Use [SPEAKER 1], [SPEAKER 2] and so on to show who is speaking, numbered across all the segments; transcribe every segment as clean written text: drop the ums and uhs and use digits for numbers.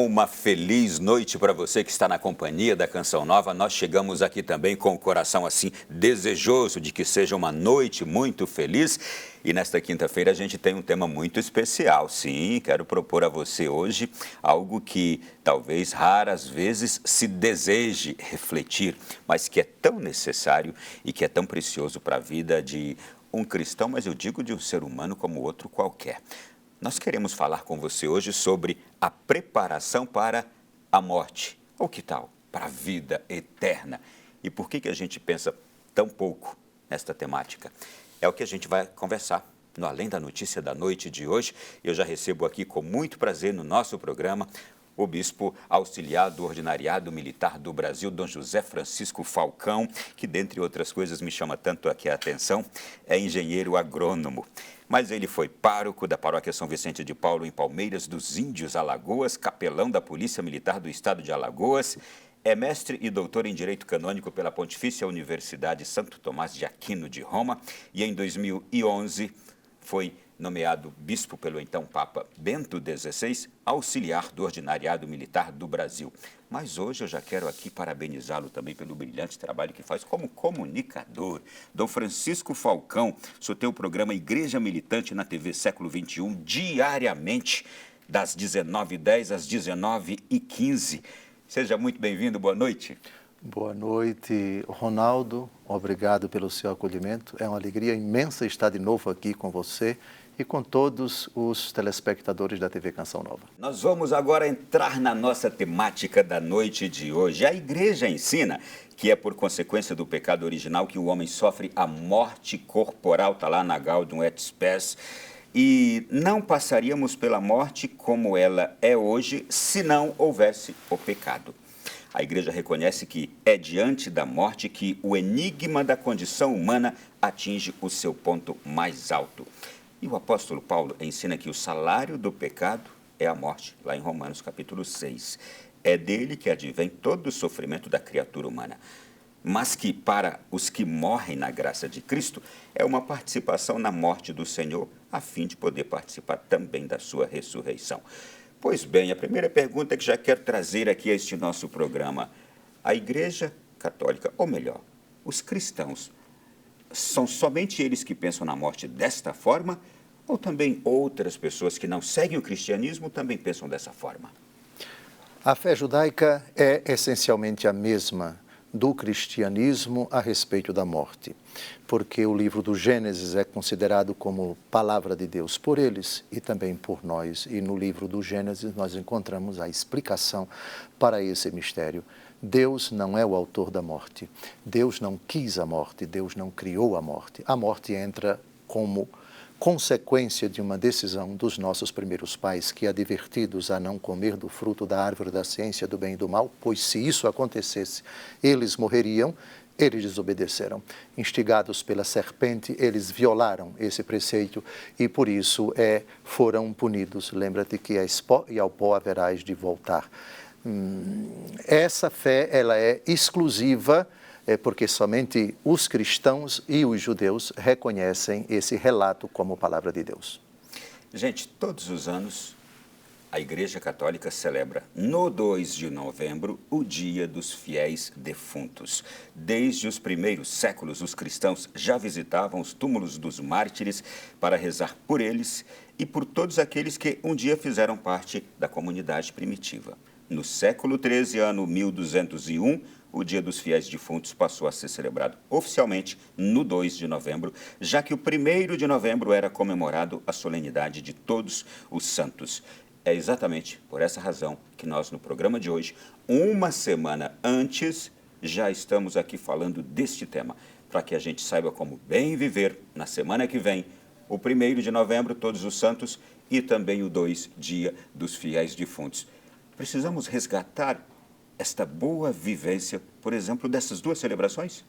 [SPEAKER 1] Uma feliz noite para você que está na companhia da Canção Nova. Nós chegamos aqui também com o coração assim desejoso de que seja uma noite muito feliz. E nesta quinta-feira a gente tem um tema muito especial. Sim, quero propor a você hoje algo que talvez raras vezes se deseje refletir, mas que é tão necessário e que é tão precioso para a vida de um cristão, mas eu digo de um ser humano como outro qualquer. Nós queremos falar com você hoje sobre a preparação para a morte. Ou que tal? Para a vida eterna. E por que a gente pensa tão pouco nesta temática? É o que a gente vai conversar no Além da Notícia da noite de hoje. Eu já recebo aqui com muito prazer no nosso programa o bispo auxiliar do Ordinariado Militar do Brasil, Dom José Francisco Falcão, que, dentre outras coisas, me chama tanto aqui a atenção, é engenheiro agrônomo. Mas ele foi pároco da Paróquia São Vicente de Paulo, em Palmeiras dos Índios, Alagoas, capelão da Polícia Militar do Estado de Alagoas, é mestre e doutor em Direito Canônico pela Pontifícia Universidade Santo Tomás de Aquino de Roma e, em 2011, foi nomeado bispo pelo então Papa Bento XVI, auxiliar do Ordinariado Militar do Brasil. Mas hoje eu já quero aqui parabenizá-lo também pelo brilhante trabalho que faz como comunicador. Dom Francisco Falcão, o senhor tem o programa Igreja Militante na TV Século XXI, diariamente, das 19h10 às 19h15. Seja muito bem-vindo, boa noite.
[SPEAKER 2] Boa noite, Ronaldo. Obrigado pelo seu acolhimento. É uma alegria imensa estar de novo aqui com você e com todos os telespectadores da TV Canção Nova.
[SPEAKER 1] Nós vamos agora entrar na nossa temática da noite de hoje. A Igreja ensina que é por consequência do pecado original que o homem sofre a morte corporal, está lá na Gaudium et Spes, e não passaríamos pela morte como ela é hoje se não houvesse o pecado. A Igreja reconhece que é diante da morte que o enigma da condição humana atinge o seu ponto mais alto. E o apóstolo Paulo ensina que o salário do pecado é a morte, lá em Romanos capítulo 6. É dele que advém todo o sofrimento da criatura humana. Mas que para os que morrem na graça de Cristo é uma participação na morte do Senhor, a fim de poder participar também da sua ressurreição. Pois bem, a primeira pergunta que já quero trazer aqui a este nosso programa: a Igreja Católica, ou melhor, os cristãos, são somente eles que pensam na morte desta forma, ou também outras pessoas que não seguem o cristianismo também pensam dessa forma?
[SPEAKER 2] A fé judaica é essencialmente a mesma do cristianismo a respeito da morte, porque o livro do Gênesis é considerado como palavra de Deus por eles e também por nós. E no livro do Gênesis nós encontramos a explicação para esse mistério. Deus não é o autor da morte. Deus não quis a morte, Deus não criou a morte. A morte entra como consequência de uma decisão dos nossos primeiros pais, que, advertidos a não comer do fruto da árvore da ciência do bem e do mal, pois se isso acontecesse, eles morreriam, eles desobedeceram. Instigados pela serpente, eles violaram esse preceito e, por isso, foram punidos. Lembra-te que és pó e ao pó haverás de voltar. Essa fé ela é exclusiva, porque somente os cristãos e os judeus reconhecem esse relato como palavra de Deus.
[SPEAKER 1] Gente, todos os anos a Igreja Católica celebra no 2 de novembro o Dia dos Fiéis Defuntos. Desde os primeiros séculos, os cristãos já visitavam os túmulos dos mártires para rezar por eles e por todos aqueles que um dia fizeram parte da comunidade primitiva. No século XIII, ano 1201, o Dia dos Fiéis Defuntos passou a ser celebrado oficialmente no 2 de novembro, já que o 1º de novembro era comemorado a solenidade de todos os santos. É exatamente por essa razão que nós, no programa de hoje, uma semana antes, já estamos aqui falando deste tema, para que a gente saiba como bem viver na semana que vem, o 1º de novembro, todos os santos, e também o 2, Dia dos Fiéis Defuntos. Precisamos resgatar esta boa vivência, por exemplo, dessas duas celebrações?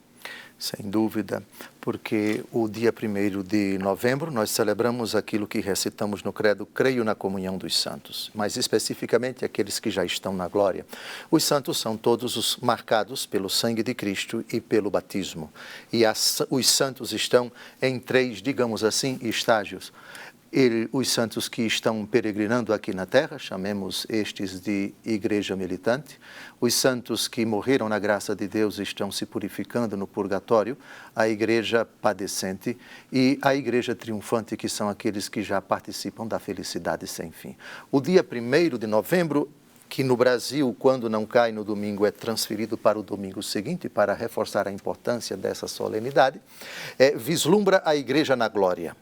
[SPEAKER 2] Sem dúvida, porque o dia 1º de novembro nós celebramos aquilo que recitamos no credo, creio na comunhão dos santos, mais especificamente aqueles que já estão na glória. Os santos são todos os marcados pelo sangue de Cristo e pelo batismo. E os santos estão em 3, digamos assim, estágios. os santos que estão peregrinando aqui na terra, chamemos estes de igreja militante. Os santos que morreram na graça de Deus estão se purificando no purgatório, a igreja padecente e a igreja triunfante, que são aqueles que já participam da felicidade sem fim. O dia 1º de novembro, que no Brasil, quando não cai no domingo, é transferido para o domingo seguinte, para reforçar a importância dessa solenidade, vislumbra a igreja na glória.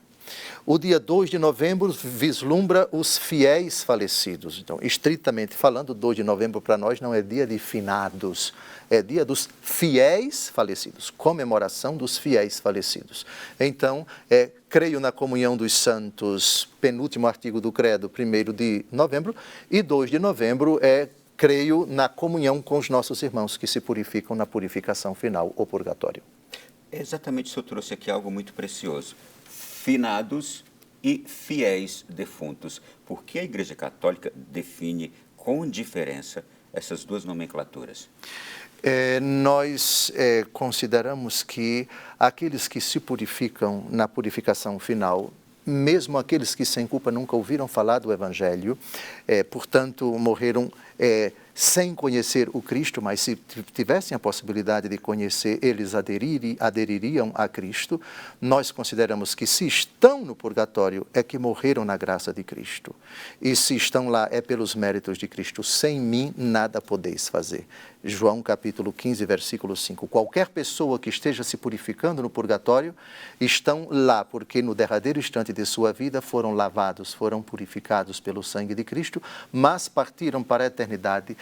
[SPEAKER 2] O dia 2 de novembro vislumbra os fiéis falecidos. Então, estritamente falando, 2 de novembro para nós não é dia de finados, é dia dos fiéis falecidos, comemoração dos fiéis falecidos. Então, creio na comunhão dos santos, penúltimo artigo do credo, 1º de novembro, e 2 de novembro creio na comunhão com os nossos irmãos que se purificam na purificação final, o purgatório.
[SPEAKER 1] Exatamente, o senhor trouxe aqui algo muito precioso. Finados e fiéis defuntos. Por que a Igreja Católica define com diferença essas duas nomenclaturas?
[SPEAKER 2] Nós consideramos que aqueles que se purificam na purificação final, mesmo aqueles que sem culpa nunca ouviram falar do Evangelho, portanto morreram sem conhecer o Cristo, mas se tivessem a possibilidade de conhecer, eles adeririam a Cristo. Nós consideramos que se estão no purgatório é que morreram na graça de Cristo. E se estão lá é pelos méritos de Cristo. Sem mim nada podeis fazer. João capítulo 15, versículo 5. Qualquer pessoa que esteja se purificando no purgatório, estão lá porque no derradeiro instante de sua vida foram lavados, foram purificados pelo sangue de Cristo, mas partiram para a eternidade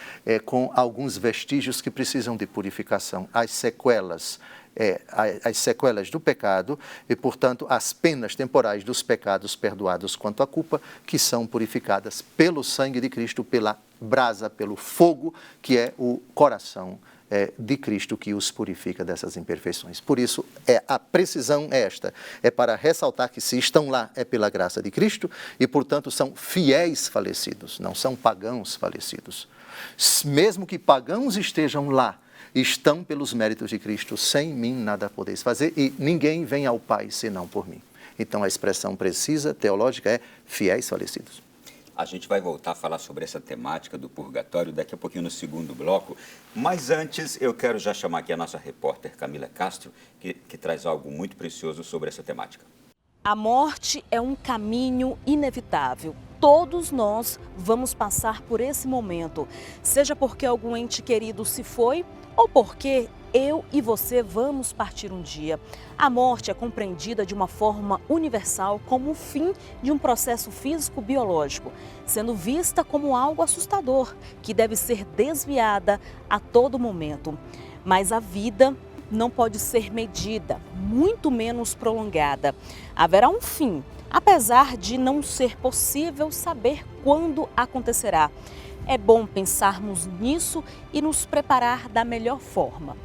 [SPEAKER 2] com alguns vestígios que precisam de purificação. As sequelas do pecado e, portanto, as penas temporais dos pecados perdoados quanto à culpa, que são purificadas pelo sangue de Cristo, pela brasa, pelo fogo, que é o coração de Cristo que os purifica dessas imperfeições. Por isso, a precisão é esta, é para ressaltar que se estão lá é pela graça de Cristo e, portanto, são fiéis falecidos, não são pagãos falecidos. Mesmo que pagãos estejam lá, estão pelos méritos de Cristo, sem mim nada podeis fazer e ninguém vem ao Pai senão por mim. Então a expressão precisa, teológica, é fiéis falecidos.
[SPEAKER 1] A gente vai voltar a falar sobre essa temática do purgatório daqui a pouquinho no segundo bloco, mas antes eu quero já chamar aqui a nossa repórter Camila Castro, que traz algo muito precioso sobre essa temática.
[SPEAKER 3] A morte é um caminho inevitável. Todos nós vamos passar por esse momento, seja porque algum ente querido se foi ou porque eu e você vamos partir um dia. A morte é compreendida de uma forma universal como o fim de um processo físico-biológico, sendo vista como algo assustador, que deve ser desviada a todo momento. Mas a vida não pode ser medida, muito menos prolongada. Haverá um fim, apesar de não ser possível saber quando acontecerá. É bom pensarmos nisso e nos preparar da melhor forma.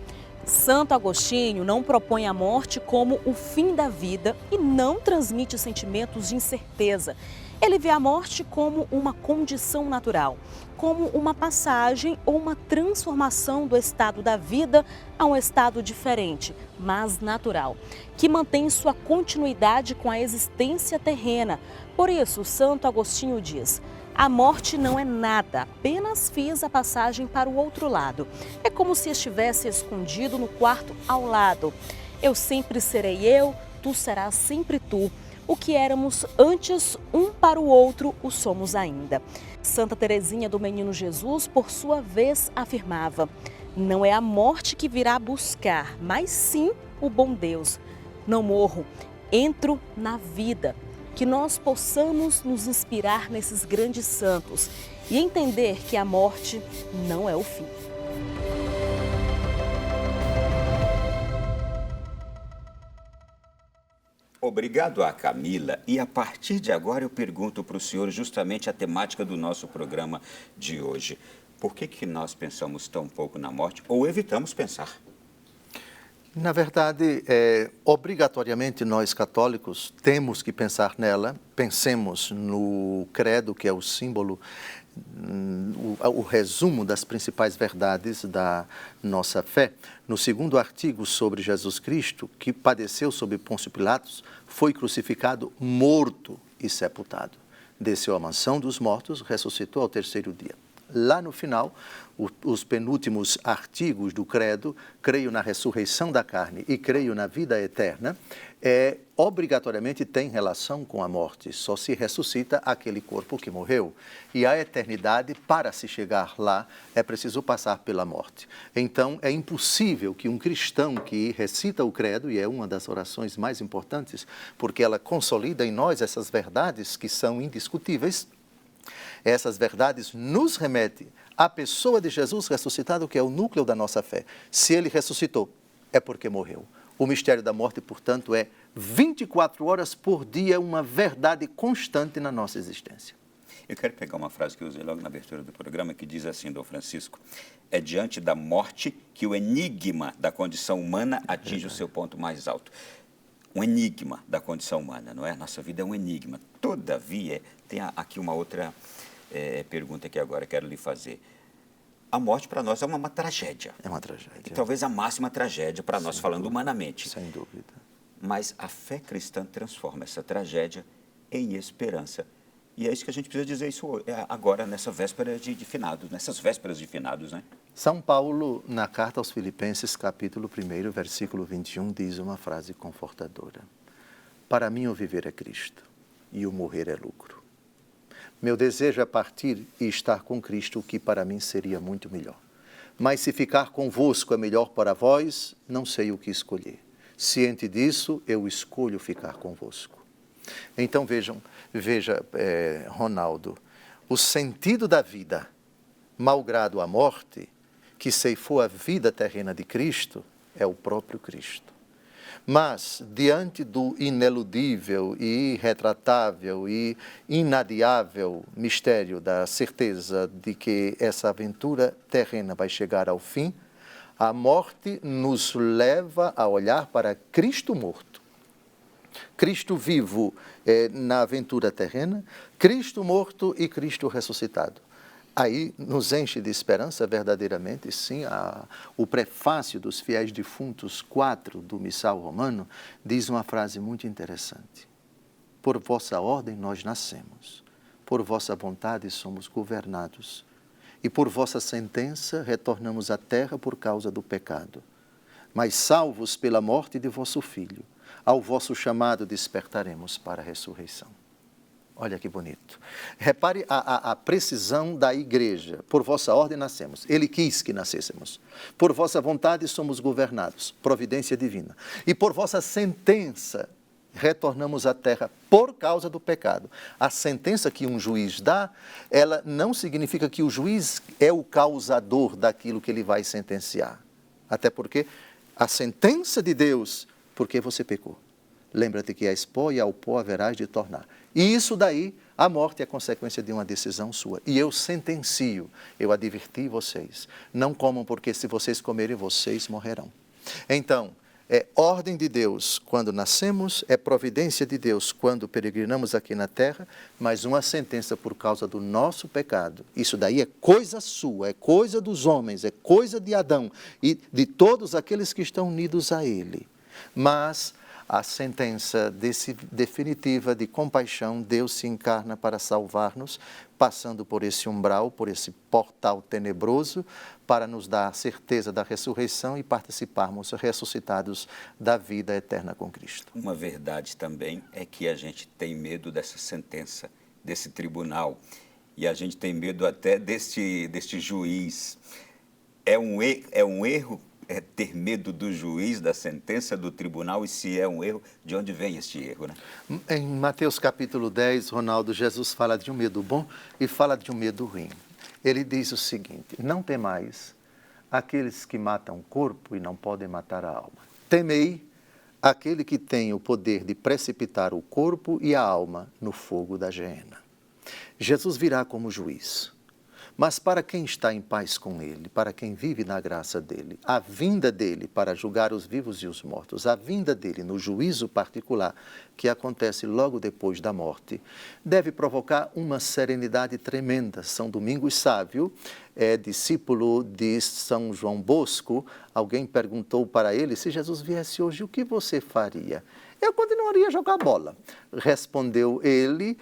[SPEAKER 3] Santo Agostinho não propõe a morte como o fim da vida e não transmite sentimentos de incerteza. Ele vê a morte como uma condição natural, como uma passagem ou uma transformação do estado da vida a um estado diferente, mas natural, que mantém sua continuidade com a existência terrena. Por isso, Santo Agostinho diz: a morte não é nada, apenas fiz a passagem para o outro lado. É como se estivesse escondido no quarto ao lado. Eu sempre serei eu, tu serás sempre tu. O que éramos antes um para o outro, o somos ainda. Santa Teresinha do Menino Jesus, por sua vez, afirmava: não é a morte que virá buscar, mas sim o bom Deus. Não morro, entro na vida. Que nós possamos nos inspirar nesses grandes santos e entender que a morte não é o fim.
[SPEAKER 1] Obrigado a Camila. E a partir de agora eu pergunto para o senhor justamente a temática do nosso programa de hoje. Por que nós pensamos tão pouco na morte ou evitamos pensar?
[SPEAKER 2] Na verdade, obrigatoriamente nós católicos temos que pensar nela. Pensemos no credo, que é o símbolo, o resumo das principais verdades da nossa fé. No segundo artigo sobre Jesus Cristo, que padeceu sob Pôncio Pilatos, foi crucificado morto e sepultado. Desceu à mansão dos mortos, ressuscitou ao terceiro dia. Lá no final, os penúltimos artigos do credo, creio na ressurreição da carne e creio na vida eterna, obrigatoriamente tem relação com a morte. Só se ressuscita aquele corpo que morreu. E a eternidade, para se chegar lá, é preciso passar pela morte. Então, é impossível que um cristão que recita o credo, e é uma das orações mais importantes, porque ela consolida em nós essas verdades que são indiscutíveis, essas verdades nos remetem à pessoa de Jesus ressuscitado, que é o núcleo da nossa fé. Se ele ressuscitou, é porque morreu. O mistério da morte, portanto, é 24 horas por dia uma verdade constante na nossa existência.
[SPEAKER 1] Eu quero pegar uma frase que eu usei logo na abertura do programa, que diz assim, Dom Francisco: é diante da morte que o enigma da condição humana atinge o seu ponto mais alto. Um enigma da condição humana, não é? Nossa vida é um enigma. Todavia, tem aqui uma outra pergunta que agora quero lhe fazer. A morte para nós é uma tragédia.
[SPEAKER 2] É uma tragédia.
[SPEAKER 1] E talvez a máxima tragédia para nós, falando humanamente.
[SPEAKER 2] Sem dúvida.
[SPEAKER 1] Mas a fé cristã transforma essa tragédia em esperança. E é isso que a gente precisa dizer isso agora, nessa véspera de finados, nessas vésperas de finados, né?
[SPEAKER 2] São Paulo, na carta aos Filipenses, capítulo 1, versículo 21, diz uma frase confortadora. Para mim o viver é Cristo e o morrer é lucro. Meu desejo é partir e estar com Cristo, o que para mim seria muito melhor. Mas se ficar convosco é melhor para vós, não sei o que escolher. Ciente disso, eu escolho ficar convosco. Então veja, Ronaldo, o sentido da vida, malgrado a morte, que ceifou a vida terrena de Cristo, é o próprio Cristo. Mas, diante do ineludível e irretratável e inadiável mistério da certeza de que essa aventura terrena vai chegar ao fim, a morte nos leva a olhar para Cristo morto. Cristo vivo na aventura terrena, Cristo morto e Cristo ressuscitado. Aí nos enche de esperança verdadeiramente, sim. O prefácio dos Fiéis Defuntos 4 do Missal Romano diz uma frase muito interessante. Por vossa ordem nós nascemos, por vossa vontade somos governados, e por vossa sentença retornamos à terra por causa do pecado. Mas salvos pela morte de vosso Filho, ao vosso chamado despertaremos para a ressurreição. Olha que bonito. Repare a precisão da igreja. Por vossa ordem nascemos. Ele quis que nascêssemos. Por vossa vontade somos governados. Providência divina. E por vossa sentença retornamos à terra por causa do pecado. A sentença que um juiz dá, ela não significa que o juiz é o causador daquilo que ele vai sentenciar. Até porque a sentença de Deus, porque você pecou. Lembra-te que és pó e ao pó haverás de tornar. E isso daí, a morte é consequência de uma decisão sua. E eu sentencio, eu adverti vocês. Não comam, porque se vocês comerem, vocês morrerão. Então, é ordem de Deus quando nascemos, é providência de Deus quando peregrinamos aqui na terra, mas uma sentença por causa do nosso pecado. Isso daí é coisa sua, é coisa dos homens, é coisa de Adão e de todos aqueles que estão unidos a ele. Mas a sentença definitiva de compaixão, Deus se encarna para salvar-nos, passando por esse umbral, por esse portal tenebroso, para nos dar a certeza da ressurreição e participarmos ressuscitados da vida eterna com Cristo.
[SPEAKER 1] Uma verdade também é que a gente tem medo dessa sentença, desse tribunal, e a gente tem medo até deste juiz. É um erro ter medo do juiz, da sentença do tribunal, e se é um erro, de onde vem este erro, né?
[SPEAKER 2] Em Mateus capítulo 10, Ronaldo, Jesus fala de um medo bom e fala de um medo ruim. Ele diz o seguinte: não temais aqueles que matam o corpo e não podem matar a alma. Temei aquele que tem o poder de precipitar o corpo e a alma no fogo da geena. Jesus virá como juiz. Mas para quem está em paz com Ele, para quem vive na graça dEle, a vinda dEle para julgar os vivos e os mortos, a vinda dEle no juízo particular, que acontece logo depois da morte, deve provocar uma serenidade tremenda. São Domingos Sávio, discípulo de São João Bosco, alguém perguntou para ele: se Jesus viesse hoje, o que você faria? eu continuaria a jogar bola. Respondeu ele,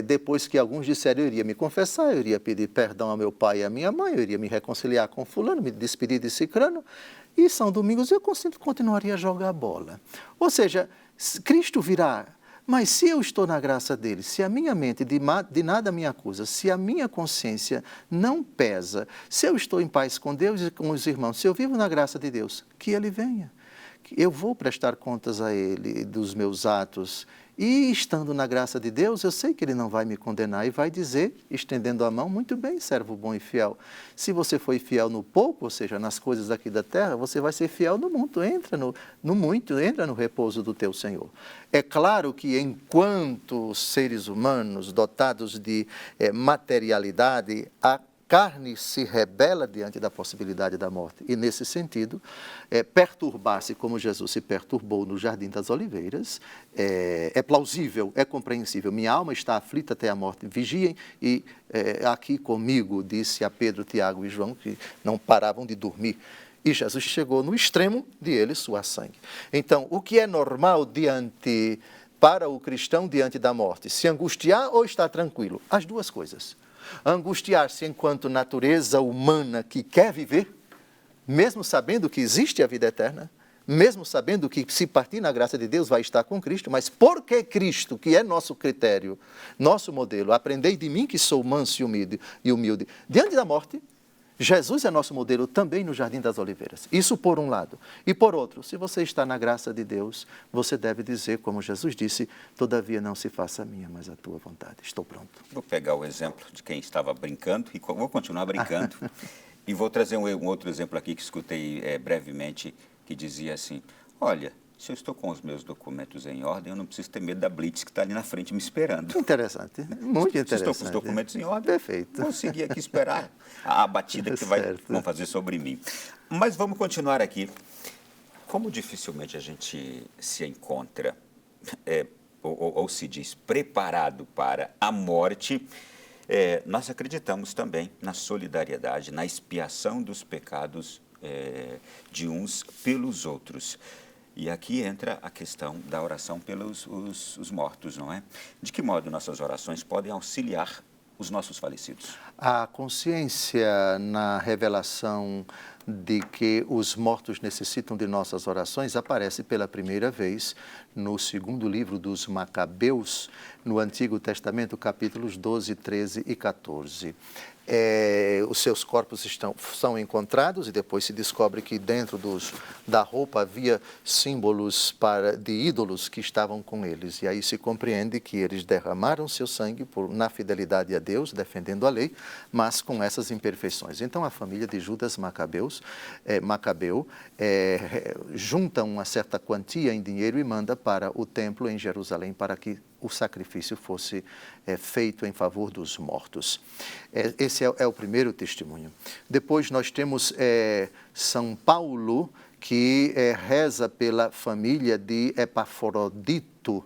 [SPEAKER 2] depois que alguns disseram, eu iria me confessar, eu iria pedir perdão ao meu pai e à minha mãe, eu iria me reconciliar com fulano, me despedir de cicrano, e São Domingos eu continuaria a jogar bola. Ou seja, Cristo virá, mas se eu estou na graça dele, se a minha mente de nada me acusa, se a minha consciência não pesa, se eu estou em paz com Deus e com os irmãos, se eu vivo na graça de Deus, que ele venha. Eu vou prestar contas a ele dos meus atos e, estando na graça de Deus, eu sei que ele não vai me condenar e vai dizer, estendendo a mão, muito bem, servo bom e fiel. Se você foi fiel no pouco, ou seja, nas coisas aqui da terra, você vai ser fiel no muito. Entra no muito, entra no repouso do teu Senhor. É claro que enquanto seres humanos dotados de materialidade, a carne se rebela diante da possibilidade da morte. E, nesse sentido, perturbar-se como Jesus se perturbou no Jardim das Oliveiras é plausível, é compreensível. Minha alma está aflita até a morte. Vigiem e aqui comigo, disse a Pedro, Tiago e João, que não paravam de dormir. E Jesus chegou no extremo de ele suar sangue. Então, o que é normal para o cristão diante da morte? Se angustiar ou estar tranquilo? As duas coisas. Angustiar-se enquanto natureza humana que quer viver, mesmo sabendo que existe a vida eterna, mesmo sabendo que se partir na graça de Deus vai estar com Cristo, mas porque Cristo, que é nosso critério, nosso modelo, aprendei de mim que sou manso e humilde, diante da morte, Jesus é nosso modelo também no Jardim das Oliveiras. Isso por um lado. E por outro, se você está na graça de Deus, você deve dizer, como Jesus disse, todavia não se faça a minha, mas a tua vontade. Estou pronto.
[SPEAKER 1] Vou pegar o exemplo de quem estava brincando e vou continuar brincando. E vou trazer um outro exemplo aqui que escutei brevemente, que dizia assim, olha, se eu estou com os meus documentos em ordem, eu não preciso ter medo da blitz que está ali na frente me esperando.
[SPEAKER 2] Interessante, muito interessante.
[SPEAKER 1] Se estou com os documentos em ordem,
[SPEAKER 2] perfeito.
[SPEAKER 1] Vou seguir aqui esperar a batida que vão fazer sobre mim. Mas vamos continuar aqui. Como dificilmente a gente se encontra, ou se diz, preparado para a morte, nós acreditamos também na solidariedade, na expiação dos pecados de uns pelos outros. E aqui entra a questão da oração pelos os mortos, não é? De que modo nossas orações podem auxiliar os nossos falecidos?
[SPEAKER 2] A consciência na revelação de que os mortos necessitam de nossas orações aparece pela primeira vez no segundo livro dos Macabeus, no Antigo Testamento, capítulos 12, 13 e 14. Os seus corpos são encontrados e depois se descobre que dentro da roupa havia símbolos de ídolos que estavam com eles. E aí se compreende que eles derramaram seu sangue na fidelidade a Deus, defendendo a lei, mas com essas imperfeições. Então a família de Judas Macabeu junta uma certa quantia em dinheiro e manda para o templo em Jerusalém para que o sacrifício fosse feito em favor dos mortos. Esse é o primeiro testemunho. Depois nós temos São Paulo, que reza pela família de Epafrodito,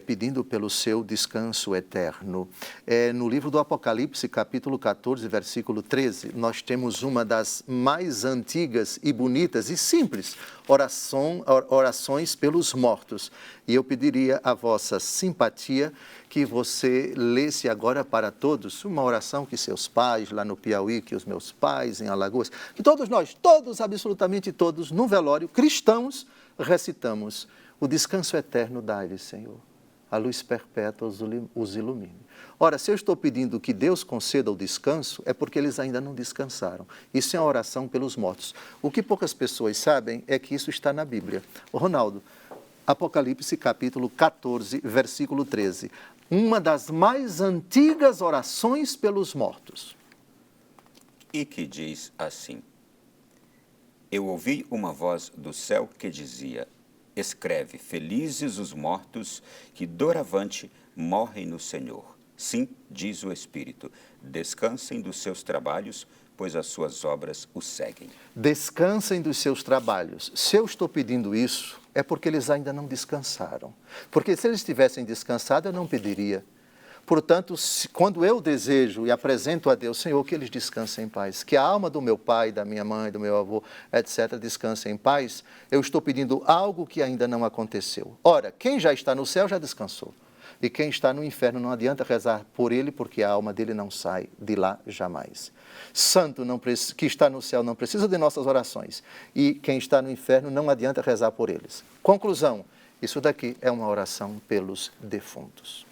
[SPEAKER 2] pedindo pelo seu descanso eterno. No livro do Apocalipse, capítulo 14, versículo 13, nós temos uma das mais antigas e bonitas e simples orações pelos mortos. E eu pediria a vossa simpatia que você lesse agora para todos uma oração que seus pais lá no Piauí, que os meus pais em Alagoas, que todos nós, absolutamente todos, no velório, cristãos, recitamos. O descanso eterno dai-lhes, Senhor. A luz perpétua os ilumine. Ora, se eu estou pedindo que Deus conceda o descanso, é porque eles ainda não descansaram. Isso é uma oração pelos mortos. O que poucas pessoas sabem é que isso está na Bíblia. Ronaldo, Apocalipse capítulo 14, versículo 13. Uma das mais antigas orações pelos mortos.
[SPEAKER 1] E que diz assim, eu ouvi uma voz do céu que dizia, escreve, felizes os mortos que doravante morrem no Senhor. Sim, diz o Espírito, descansem dos seus trabalhos, pois as suas obras os seguem.
[SPEAKER 2] Descansem dos seus trabalhos. Se eu estou pedindo isso, é porque eles ainda não descansaram. Porque se eles tivessem descansado, eu não pediria. Portanto, quando eu desejo e apresento a Deus, Senhor, que eles descansem em paz, que a alma do meu pai, da minha mãe, do meu avô, etc., descanse em paz, eu estou pedindo algo que ainda não aconteceu. Ora, quem já está no céu já descansou. E quem está no inferno não adianta rezar por ele, porque a alma dele não sai de lá jamais. Santo que está no céu não precisa de nossas orações. E quem está no inferno não adianta rezar por eles. Conclusão, isso daqui é uma oração pelos defuntos.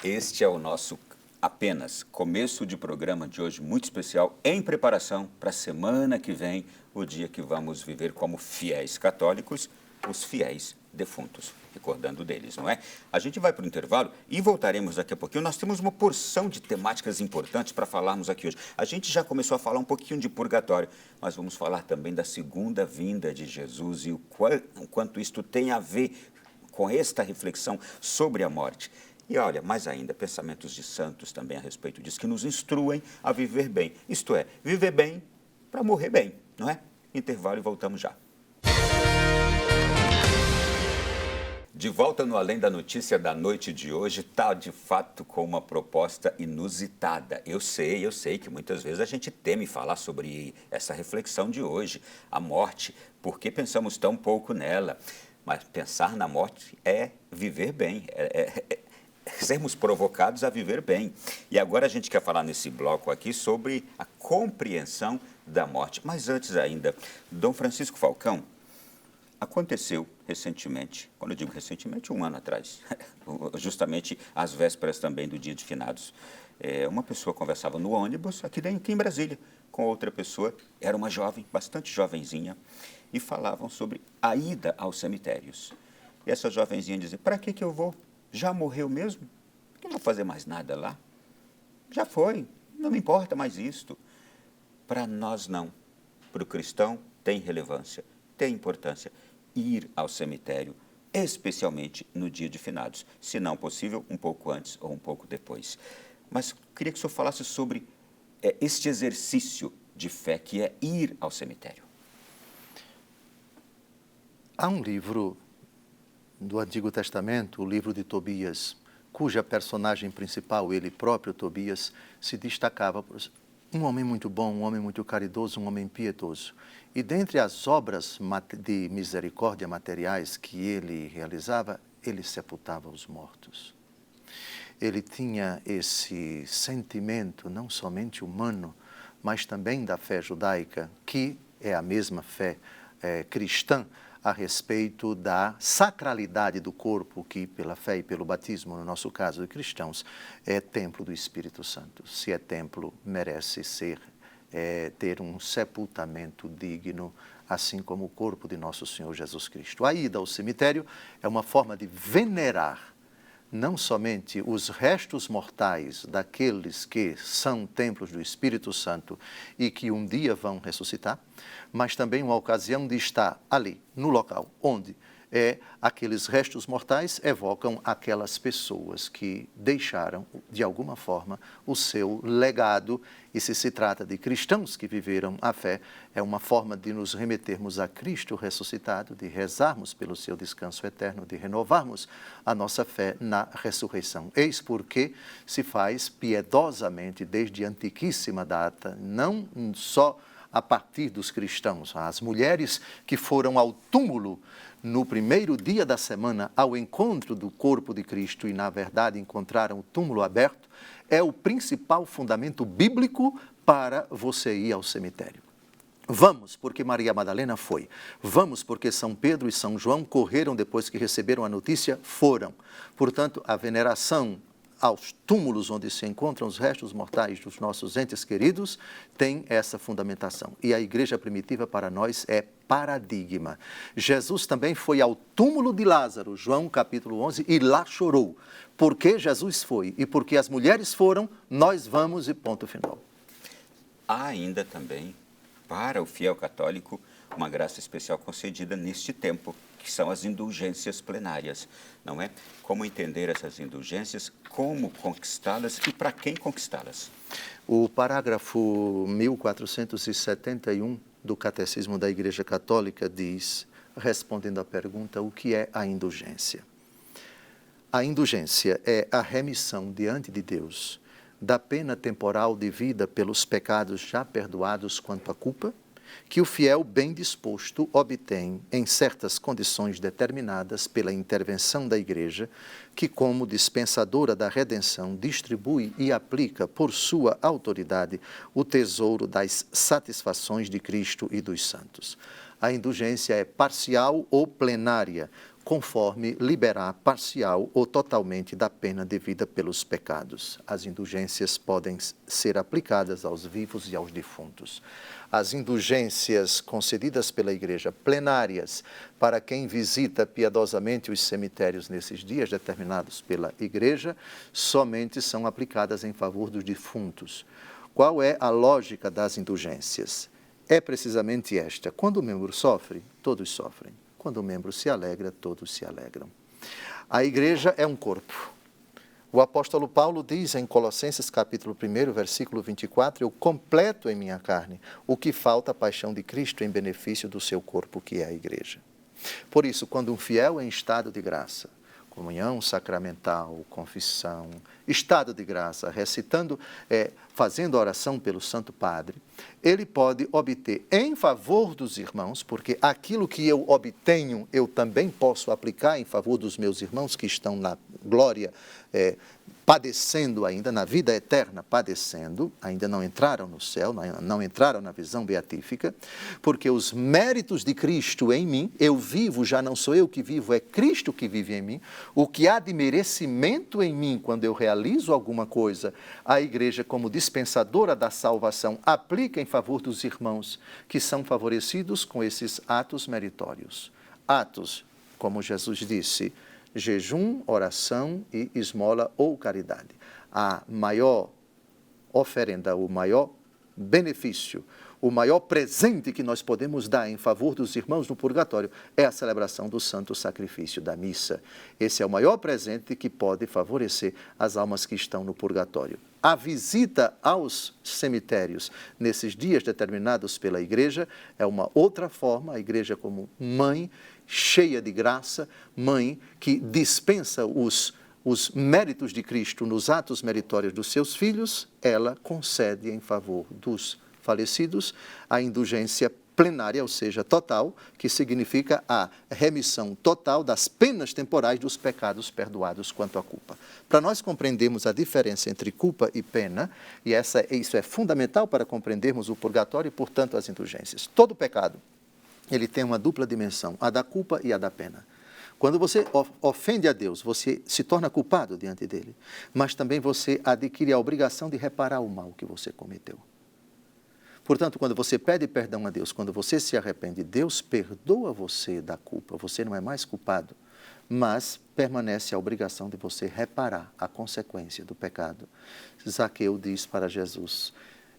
[SPEAKER 1] Este é o nosso apenas começo de programa de hoje, muito especial, em preparação para a semana que vem, o dia que vamos viver como fiéis católicos, os fiéis defuntos, recordando deles, não é? A gente vai para o intervalo e voltaremos daqui a pouquinho. Nós temos uma porção de temáticas importantes para falarmos aqui hoje. A gente já começou a falar um pouquinho de purgatório, mas vamos falar também da segunda vinda de Jesus e o quanto isto tem a ver com esta reflexão sobre a morte. E olha, mais ainda, pensamentos de santos também a respeito disso, que nos instruem a viver bem. Isto é, viver bem para morrer bem, não é? Intervalo e voltamos já. De volta no Além da Notícia da noite de hoje, está de fato com uma proposta inusitada. Eu sei que muitas vezes a gente teme falar sobre essa reflexão de hoje, a morte, porque pensamos tão pouco nela. Mas pensar na morte é viver bem, sermos provocados a viver bem. E agora a gente quer falar nesse bloco aqui sobre a compreensão da morte. Mas antes ainda, Dom Francisco Falcão, aconteceu recentemente, quando eu digo recentemente, 1 ano atrás, justamente às vésperas também do dia de finados. Uma pessoa conversava no ônibus, aqui em Brasília, com outra pessoa, era uma jovem, bastante jovenzinha, e falavam sobre a ida aos cemitérios. E essa jovenzinha dizia, para que eu vou? Já morreu mesmo? Por que eu não vou fazer mais nada lá? Já foi, não me importa mais isto. Para nós não, para o cristão tem relevância, tem importância ir ao cemitério, especialmente no dia de finados, se não possível, um pouco antes ou um pouco depois. Mas queria que o senhor falasse sobre este exercício de fé que é ir ao cemitério.
[SPEAKER 2] Há um livro do Antigo Testamento, o livro de Tobias, cuja personagem principal, ele próprio, Tobias, se destacava por um homem muito bom, um homem muito caridoso, um homem piedoso. E dentre as obras de misericórdia materiais que ele realizava, ele sepultava os mortos. Ele tinha esse sentimento não somente humano, mas também da fé judaica, que é a mesma fé cristã, a respeito da sacralidade do corpo, que pela fé e pelo batismo, no nosso caso de cristãos, é templo do Espírito Santo. Se é templo, merece ter um sepultamento digno, assim como o corpo de nosso Senhor Jesus Cristo. A ida ao cemitério é uma forma de venerar não somente os restos mortais daqueles que são templos do Espírito Santo e que um dia vão ressuscitar, mas também uma ocasião de estar ali, no local onde aqueles restos mortais evocam aquelas pessoas que deixaram, de alguma forma, o seu legado. E se trata de cristãos que viveram a fé, é uma forma de nos remetermos a Cristo ressuscitado, de rezarmos pelo seu descanso eterno, de renovarmos a nossa fé na ressurreição. Eis porque se faz piedosamente, desde antiquíssima data, não só a partir dos cristãos, as mulheres que foram ao túmulo no primeiro dia da semana ao encontro do corpo de Cristo e, na verdade, encontraram o túmulo aberto, é o principal fundamento bíblico para você ir ao cemitério. Vamos, porque Maria Madalena foi. Vamos, porque São Pedro e São João correram depois que receberam a notícia, foram. Portanto, a veneração aos túmulos onde se encontram os restos mortais dos nossos entes queridos, tem essa fundamentação. E a igreja primitiva para nós é paradigma. Jesus também foi ao túmulo de Lázaro, João capítulo 11, e lá chorou. Porque Jesus foi e porque as mulheres foram, nós vamos e ponto final.
[SPEAKER 1] Há ainda também, para o fiel católico, uma graça especial concedida neste tempo, que são as indulgências plenárias, não é? Como entender essas indulgências, como conquistá-las e para quem conquistá-las?
[SPEAKER 2] O parágrafo 1471 do Catecismo da Igreja Católica diz, respondendo à pergunta, o que é a indulgência? A indulgência é a remissão diante de Deus da pena temporal devida pelos pecados já perdoados quanto à culpa, que o fiel bem disposto obtém em certas condições determinadas pela intervenção da Igreja, que, como dispensadora da redenção, distribui e aplica por sua autoridade o tesouro das satisfações de Cristo e dos santos. A indulgência é parcial ou plenária, conforme liberar parcial ou totalmente da pena devida pelos pecados. As indulgências podem ser aplicadas aos vivos e aos defuntos. As indulgências concedidas pela Igreja, plenárias, para quem visita piedosamente os cemitérios nesses dias determinados pela Igreja, somente são aplicadas em favor dos defuntos. Qual é a lógica das indulgências? É precisamente esta: quando o membro sofre, todos sofrem. Quando o membro se alegra, todos se alegram. A igreja é um corpo. O apóstolo Paulo diz em Colossenses capítulo 1, versículo 24, eu completo em minha carne o que falta a paixão de Cristo em benefício do seu corpo, que é a igreja. Por isso, quando um fiel em estado de graça, comunhão sacramental, confissão, estado de graça, recitando, fazendo a oração pelo Santo Padre, ele pode obter em favor dos irmãos, porque aquilo que eu obtenho, eu também posso aplicar em favor dos meus irmãos que estão na glória, padecendo ainda, na vida eterna, padecendo, ainda não entraram no céu, não entraram na visão beatífica, porque os méritos de Cristo em mim, eu vivo, já não sou eu que vivo, é Cristo que vive em mim. O que há de merecimento em mim, quando eu realizo alguma coisa, a igreja, como dispensadora da salvação, aplica em favor dos irmãos que são favorecidos com esses atos meritórios. Atos, como Jesus disse, jejum, oração e esmola ou caridade. A maior oferenda, o maior benefício, o maior presente que nós podemos dar em favor dos irmãos no purgatório é a celebração do santo sacrifício da missa. Esse é o maior presente que pode favorecer as almas que estão no purgatório. A visita aos cemitérios nesses dias determinados pela igreja é uma outra forma, a igreja como mãe cheia de graça, mãe que dispensa os méritos de Cristo nos atos meritórios dos seus filhos, ela concede em favor dos falecidos a indulgência plenária, ou seja, total, que significa a remissão total das penas temporais dos pecados perdoados quanto à culpa. Para nós compreendermos a diferença entre culpa e pena, e isso é fundamental para compreendermos o purgatório e, portanto, as indulgências. Todo pecado, ele tem uma dupla dimensão, a da culpa e a da pena. Quando você ofende a Deus, você se torna culpado diante dele, mas também você adquire a obrigação de reparar o mal que você cometeu. Portanto, quando você pede perdão a Deus, quando você se arrepende, Deus perdoa você da culpa, você não é mais culpado, mas permanece a obrigação de você reparar a consequência do pecado. Zaqueu diz para Jesus,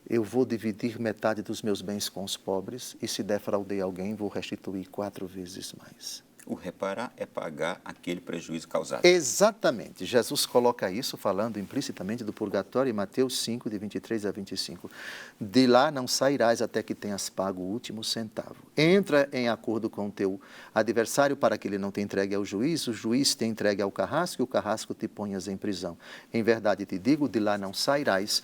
[SPEAKER 2] eu vou dividir metade dos meus bens com os pobres e se defraudei alguém, vou restituir 4 vezes mais.
[SPEAKER 1] O reparar é pagar aquele prejuízo causado.
[SPEAKER 2] Exatamente. Jesus coloca isso falando implicitamente do purgatório em Mateus 5, de 23 a 25. De lá não sairás até que tenhas pago o último centavo. Entra em acordo com o teu adversário para que ele não te entregue ao juiz, o juiz te entregue ao carrasco e o carrasco te ponhas em prisão. Em verdade te digo, de lá não sairás,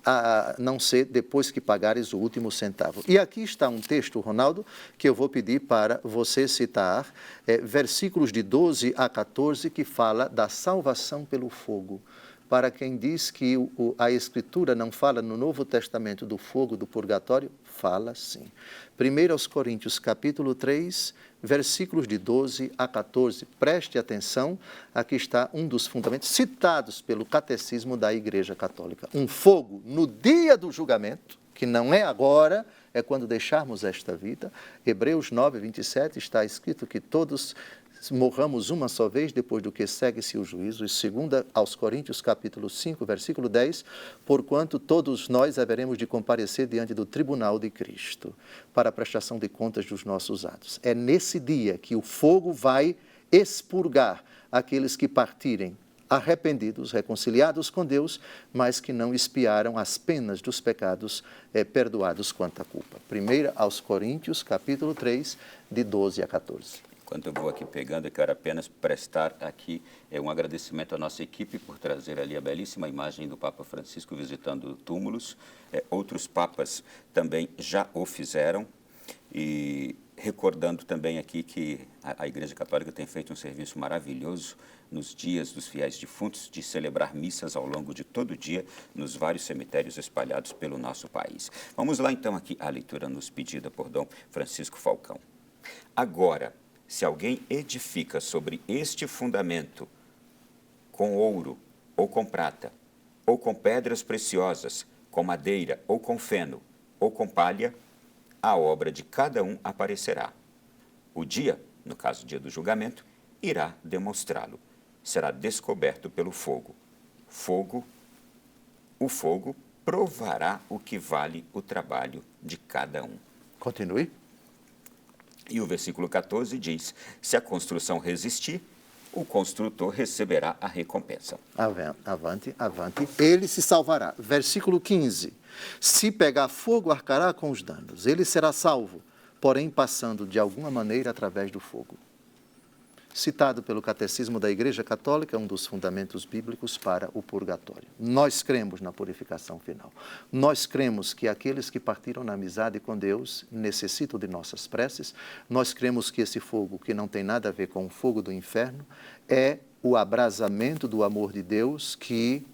[SPEAKER 2] a não ser depois que pagares o último centavo. E aqui está um texto, Ronaldo, que eu vou pedir para você citar, versículos de 12 a 14, que fala da salvação pelo fogo. Para quem diz que a Escritura não fala no Novo Testamento do fogo do purgatório, fala sim. 1 Coríntios, capítulo 3, versículos de 12 a 14. Preste atenção, aqui está um dos fundamentos citados pelo Catecismo da Igreja Católica. Um fogo no dia do julgamento, que não é agora, é quando deixarmos esta vida. Hebreus 9, 27 está escrito que todos morramos uma só vez, depois do que segue-se o juízo. E 2 aos Coríntios, capítulo 5, versículo 10, porquanto todos nós haveremos de comparecer diante do tribunal de Cristo, para a prestação de contas dos nossos atos. É nesse dia que o fogo vai expurgar aqueles que partirem arrependidos, reconciliados com Deus, mas que não expiaram as penas dos pecados perdoados quanto à culpa. 1 aos Coríntios, capítulo 3, de 12 a 14.
[SPEAKER 1] Enquanto eu vou aqui pegando, eu quero apenas prestar aqui um agradecimento à nossa equipe por trazer ali a belíssima imagem do Papa Francisco visitando túmulos. Outros papas também já o fizeram. E recordando também aqui que a Igreja Católica tem feito um serviço maravilhoso nos dias dos fiéis defuntos, de celebrar missas ao longo de todo o dia nos vários cemitérios espalhados pelo nosso país. Vamos lá então aqui a leitura nos pedida por Dom Francisco Falcão. Agora, se alguém edifica sobre este fundamento com ouro, ou com prata, ou com pedras preciosas, com madeira, ou com feno, ou com palha, a obra de cada um aparecerá. O dia, no caso o dia do julgamento, irá demonstrá-lo. Será descoberto pelo fogo. O fogo provará o que vale o trabalho de cada um.
[SPEAKER 2] Continue.
[SPEAKER 1] E o versículo 14 diz: se a construção resistir, o construtor receberá a recompensa.
[SPEAKER 2] Avante, ele se salvará. Versículo 15. Se pegar fogo, arcará com os danos. Ele será salvo, porém passando de alguma maneira através do fogo. Citado pelo Catecismo da Igreja Católica, um dos fundamentos bíblicos para o purgatório. Nós cremos na purificação final. Nós cremos que aqueles que partiram na amizade com Deus necessitam de nossas preces. Nós cremos que esse fogo, que não tem nada a ver com o fogo do inferno, é o abrasamento do amor de Deus que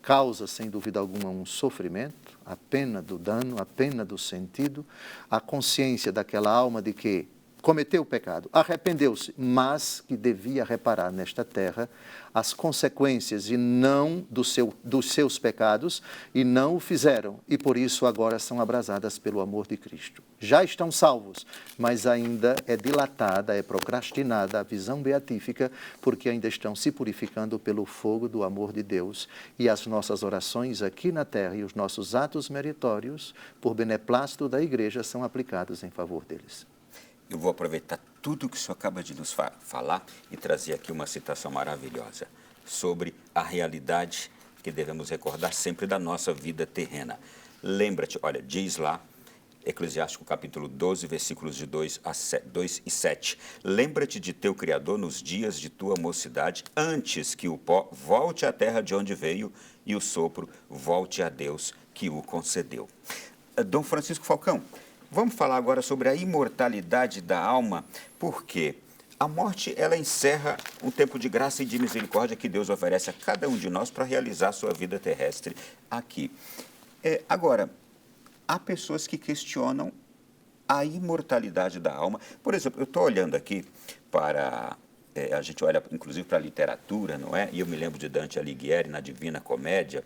[SPEAKER 2] causa, sem dúvida alguma, um sofrimento, a pena do dano, a pena do sentido, a consciência daquela alma de que cometeu o pecado, arrependeu-se, mas que devia reparar nesta terra as consequências e não dos seus pecados, e não o fizeram, e por isso agora são abrasadas pelo amor de Cristo. Já estão salvos, mas ainda é dilatada, é procrastinada a visão beatífica, porque ainda estão se purificando pelo fogo do amor de Deus, e as nossas orações aqui na terra e os nossos atos meritórios, por beneplácito da Igreja, são aplicados em favor deles.
[SPEAKER 1] Eu vou aproveitar tudo que o senhor acaba de nos falar e trazer aqui uma citação maravilhosa sobre a realidade que devemos recordar sempre da nossa vida terrena. Lembra-te, olha, diz lá, Eclesiástico capítulo 12, versículos de 2 e 7. Lembra-te de teu Criador nos dias de tua mocidade, antes que o pó volte à terra de onde veio e o sopro volte a Deus que o concedeu. Dom Francisco Falcão, vamos falar agora sobre a imortalidade da alma, porque a morte, ela encerra um tempo de graça e de misericórdia que Deus oferece a cada um de nós para realizar a sua vida terrestre aqui. Agora, há pessoas que questionam a imortalidade da alma. Por exemplo, eu estou olhando aqui para... a gente olha, inclusive, para a literatura, não é? E eu me lembro de Dante Alighieri, na Divina Comédia,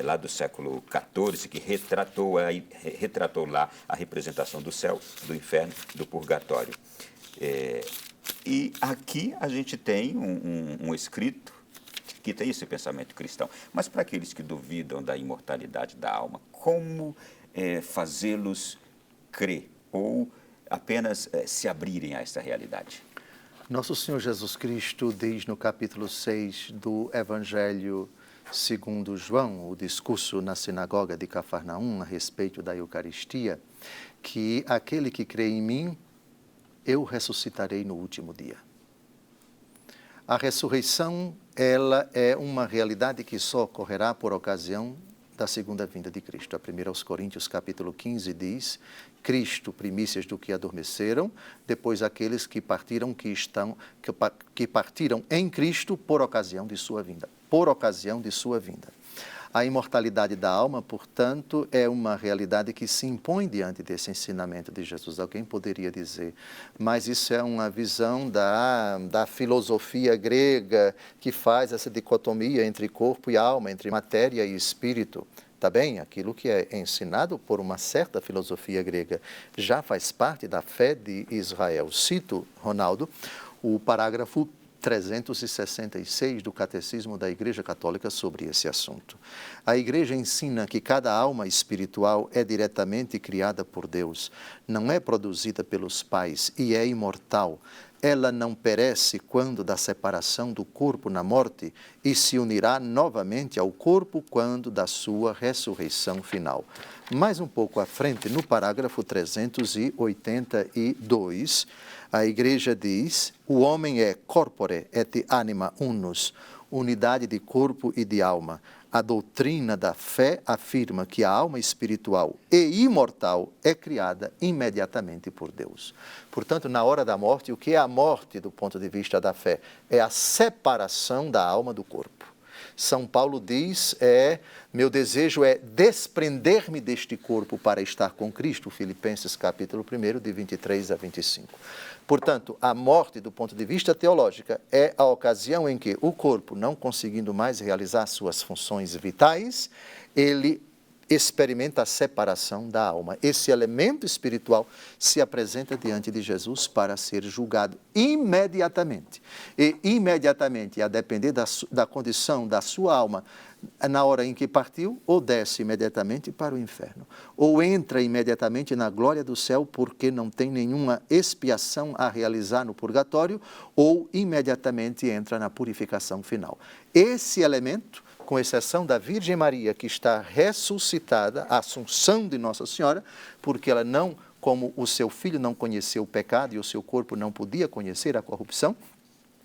[SPEAKER 1] lá do século XIV, que retratou lá a representação do céu, do inferno, do purgatório. E aqui a gente tem um escrito que tem esse pensamento cristão. Mas para aqueles que duvidam da imortalidade da alma, como fazê-los crer ou apenas se abrirem a essa realidade?
[SPEAKER 2] Nosso Senhor Jesus Cristo diz no capítulo 6 do Evangelho segundo João, o discurso na sinagoga de Cafarnaum a respeito da Eucaristia, que aquele que crê em mim, eu ressuscitarei no último dia. A ressurreição, ela é uma realidade que só ocorrerá por ocasião da segunda vinda de Cristo. A 1 Coríntios capítulo 15 diz: Cristo, primícias do que adormeceram, depois aqueles que partiram em Cristo por ocasião de sua vinda. Por ocasião de sua vinda. A imortalidade da alma, portanto, é uma realidade que se impõe diante desse ensinamento de Jesus. Alguém poderia dizer, mas isso é uma visão da filosofia grega que faz essa dicotomia entre corpo e alma, entre matéria e espírito. Tá bem? Aquilo que é ensinado por uma certa filosofia grega já faz parte da fé de Israel. Cito, Ronaldo, o parágrafo 366 do Catecismo da Igreja Católica sobre esse assunto. A Igreja ensina que cada alma espiritual é diretamente criada por Deus, não é produzida pelos pais e é imortal. ela não perece quando da separação do corpo na morte e se unirá novamente ao corpo quando da sua ressurreição final. Mais um pouco à frente, no parágrafo 382, a igreja diz: o homem é corpore et anima unus, unidade de corpo e de alma. A doutrina da fé afirma que a alma espiritual e imortal é criada imediatamente por Deus. Portanto, na hora da morte, o que é a morte do ponto de vista da fé? É a separação da alma do corpo. São Paulo diz, meu desejo é desprender-me deste corpo para estar com Cristo, Filipenses capítulo 1, de 23 a 25. Portanto, a morte, do ponto de vista teológico, é a ocasião em que o corpo, não conseguindo mais realizar suas funções vitais, ele experimenta a separação da alma. Esse elemento espiritual se apresenta diante de Jesus para ser julgado imediatamente. E imediatamente, a depender da condição da sua alma, na hora em que partiu, ou desce imediatamente para o inferno, ou entra imediatamente na glória do céu porque não tem nenhuma expiação a realizar no purgatório, ou imediatamente entra na purificação final. Esse elemento, com exceção da Virgem Maria, que está ressuscitada, a Assunção de Nossa Senhora, porque ela não, como o seu filho não conheceu o pecado e o seu corpo não podia conhecer a corrupção,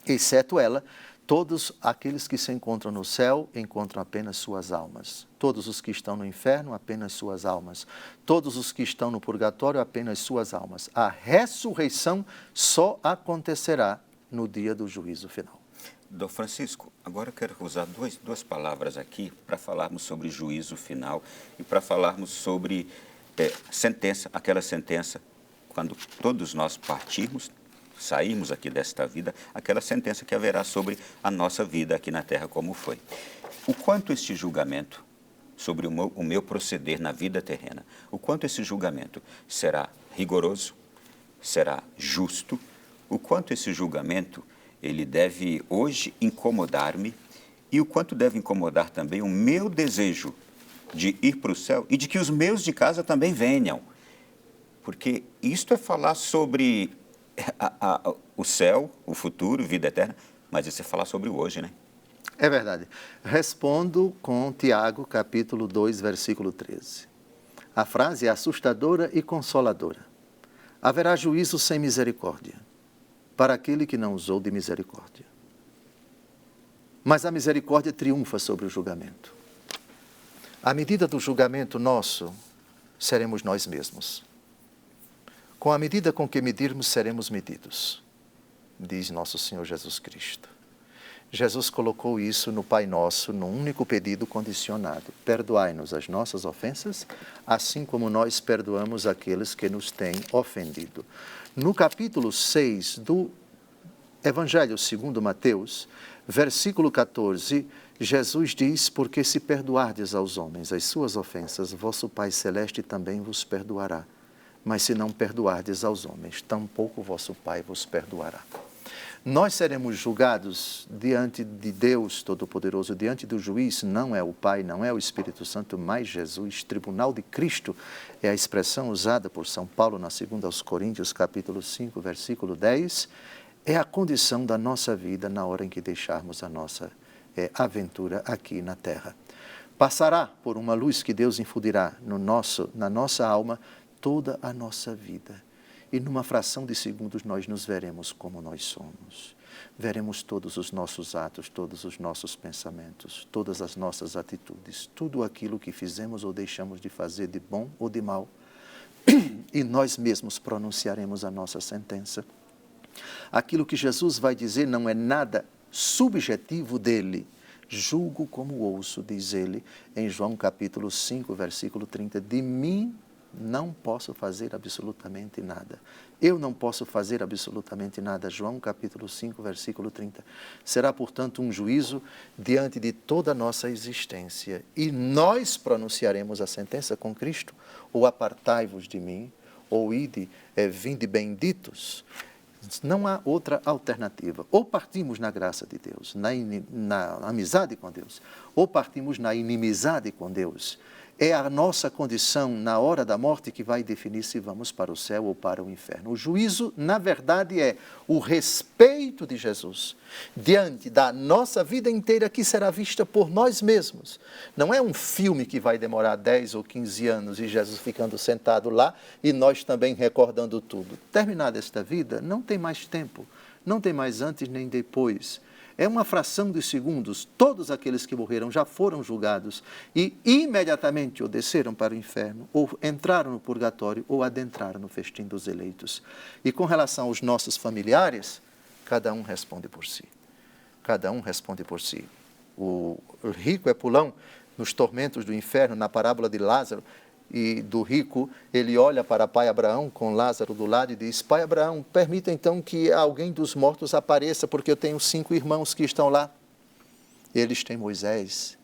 [SPEAKER 2] exceto ela, todos aqueles que se encontram no céu encontram apenas suas almas. Todos os que estão no inferno, apenas suas almas. Todos os que estão no purgatório, apenas suas almas. A ressurreição só acontecerá no dia do juízo final.
[SPEAKER 1] Dom Francisco, agora eu quero usar duas palavras aqui para falarmos sobre juízo final e para falarmos sobre sentença, aquela sentença, quando todos nós partirmos, sairmos aqui desta vida, aquela sentença que haverá sobre a nossa vida aqui na Terra, como foi. O quanto este julgamento sobre o meu proceder na vida terrena, o quanto esse julgamento será rigoroso, será justo, o quanto esse julgamento ele deve hoje incomodar-me e o quanto deve incomodar também o meu desejo de ir para o céu e de que os meus de casa também venham. Porque isto é falar sobre o céu, o futuro, vida eterna, mas isso é falar sobre o hoje, né?
[SPEAKER 2] É verdade. Respondo com Tiago, capítulo 2, versículo 13. A frase é assustadora e consoladora. Haverá juízo sem misericórdia para aquele que não usou de misericórdia. Mas a misericórdia triunfa sobre o julgamento. À medida do julgamento nosso, seremos nós mesmos. Com a medida com que medirmos, seremos medidos, diz nosso Senhor Jesus Cristo. Jesus colocou isso no Pai Nosso, num único pedido condicionado. Perdoai-nos as nossas ofensas, assim como nós perdoamos aqueles que nos têm ofendido. No capítulo 6 do Evangelho segundo Mateus, versículo 14, Jesus diz: porque se perdoardes aos homens as suas ofensas, vosso Pai Celeste também vos perdoará. Mas se não perdoardes aos homens, tampouco vosso Pai vos perdoará. Nós seremos julgados diante de Deus Todo-Poderoso, diante do juiz, não é o Pai, não é o Espírito Santo, mas Jesus. Tribunal de Cristo é a expressão usada por São Paulo na 2 aos Coríntios, capítulo 5, versículo 10. É a condição da nossa vida na hora em que deixarmos a nossa aventura aqui na terra. Passará por uma luz que Deus infundirá na nossa alma toda a nossa vida. E numa fração de segundos nós nos veremos como nós somos. Veremos todos os nossos atos, todos os nossos pensamentos, todas as nossas atitudes, tudo aquilo que fizemos ou deixamos de fazer de bom ou de mal. E nós mesmos pronunciaremos a nossa sentença. Aquilo que Jesus vai dizer não é nada subjetivo dele. Julgo como ouço, diz ele em João capítulo 5, versículo 30, de mim não posso fazer absolutamente nada. Eu não posso fazer absolutamente nada. João capítulo 5, versículo 30. Será, portanto, um juízo diante de toda a nossa existência. E nós pronunciaremos a sentença com Cristo, ou apartai-vos de mim, ou ide, vinde benditos. Não há outra alternativa. Ou partimos na graça de Deus, na amizade com Deus, ou partimos na inimizade com Deus. é a nossa condição na hora da morte que vai definir se vamos para o céu ou para o inferno. O juízo, na verdade, é o respeito de Jesus diante da nossa vida inteira que será vista por nós mesmos. Não é um filme que vai demorar 10 ou 15 anos e Jesus ficando sentado lá e nós também recordando tudo. Terminada esta vida, não tem mais tempo, não tem mais antes nem depois. É uma fração de segundos, todos aqueles que morreram já foram julgados e imediatamente ou desceram para o inferno, ou entraram no purgatório, ou adentraram no festim dos eleitos. E com relação aos nossos familiares, cada um responde por si. Cada um responde por si. O rico é pulão nos tormentos do inferno, na parábola de Lázaro, e do rico, ele olha para pai Abraão com Lázaro do lado e diz: pai Abraão, permita então que alguém dos mortos apareça, porque eu tenho 5 irmãos que estão lá. Eles têm Moisés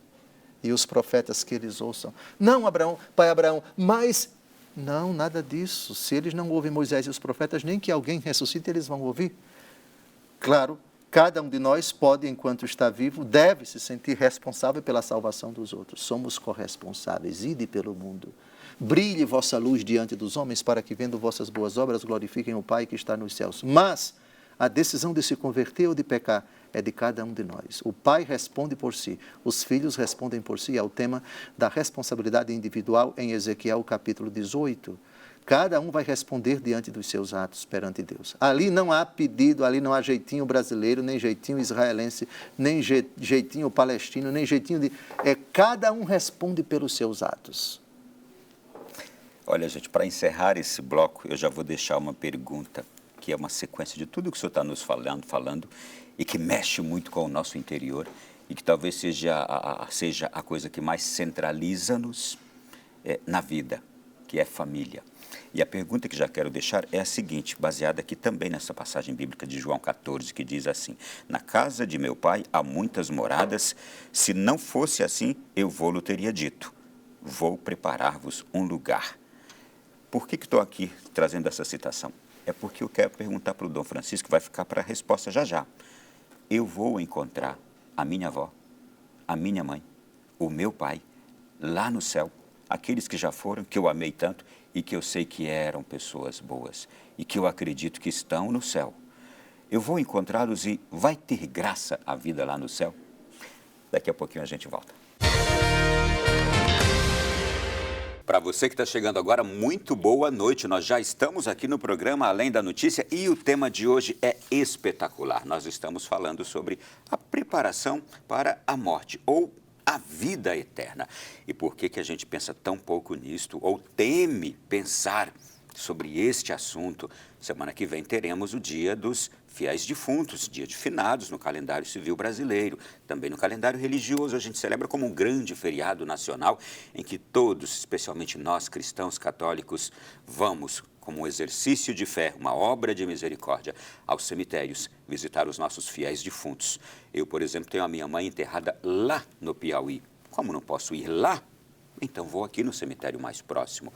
[SPEAKER 2] e os profetas que eles ouçam. Não, Abraão, pai Abraão, mas... Não, nada disso. Se eles não ouvem Moisés e os profetas, nem que alguém ressuscite, eles vão ouvir. Claro, cada um de nós pode, enquanto está vivo, deve se sentir responsável pela salvação dos outros. Somos corresponsáveis. Ide pelo mundo. Brilhe vossa luz diante dos homens, para que, vendo vossas boas obras, glorifiquem o Pai que está nos céus. Mas a decisão de se converter ou de pecar é de cada um de nós. O pai responde por si, os filhos respondem por si. É o tema da responsabilidade individual em Ezequiel capítulo 18. Cada um vai responder diante dos seus atos perante Deus. Ali não há pedido, ali não há jeitinho brasileiro, nem jeitinho israelense, nem jeitinho palestino, nem jeitinho de... cada um responde pelos seus atos.
[SPEAKER 1] Olha, gente, para encerrar esse bloco, eu já vou deixar uma pergunta, que é uma sequência de tudo que o senhor está nos falando, e que mexe muito com o nosso interior, e que talvez seja a coisa que mais centraliza-nos na vida, que é família. E a pergunta que já quero deixar é a seguinte, baseada aqui também nessa passagem bíblica de João 14, que diz assim: na casa de meu pai há muitas moradas, se não fosse assim, eu vou-lhe teria dito, vou preparar-vos um lugar. Por que estou aqui trazendo essa citação? É porque eu quero perguntar para o Dom Francisco, vai ficar para a resposta já já. Eu vou encontrar a minha avó, a minha mãe, o meu pai, lá no céu, aqueles que já foram, que eu amei tanto e que eu sei que eram pessoas boas e que eu acredito que estão no céu. Eu vou encontrá-los e vai ter graça a vida lá no céu? Daqui a pouquinho a gente volta. Para você que está chegando agora, muito boa noite. Nós já estamos aqui no programa Além da Notícia e o tema de hoje é espetacular. Nós estamos falando sobre a preparação para a morte ou a vida eterna. E por que a gente pensa tão pouco nisto ou teme pensar sobre este assunto? Semana que vem teremos o Dia dos Fiéis Defuntos, Dia de Finados no calendário civil brasileiro. Também no calendário religioso a gente celebra como um grande feriado nacional em que todos, especialmente nós cristãos católicos, vamos, como um exercício de fé, uma obra de misericórdia, aos cemitérios visitar os nossos fiéis defuntos. Eu, por exemplo, tenho a minha mãe enterrada lá no Piauí. Como não posso ir lá? Então vou aqui no cemitério mais próximo.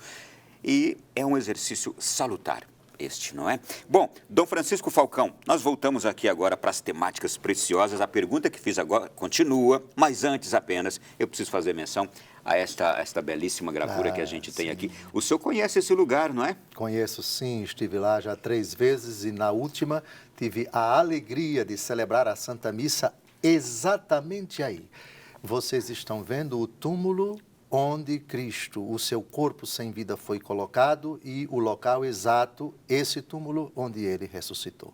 [SPEAKER 1] E é um exercício salutar este, não é? Bom, Dom Francisco Falcão, nós voltamos aqui agora para as temáticas preciosas. A pergunta que fiz agora continua, mas antes apenas eu preciso fazer menção a esta belíssima gravura que a gente tem aqui. O senhor conhece esse lugar, não é?
[SPEAKER 2] Conheço, sim. Estive lá já 3 vezes e na última tive a alegria de celebrar a Santa Missa exatamente aí. Vocês estão vendo o túmulo onde Cristo, o seu corpo sem vida, foi colocado e o local exato, esse túmulo onde ele ressuscitou.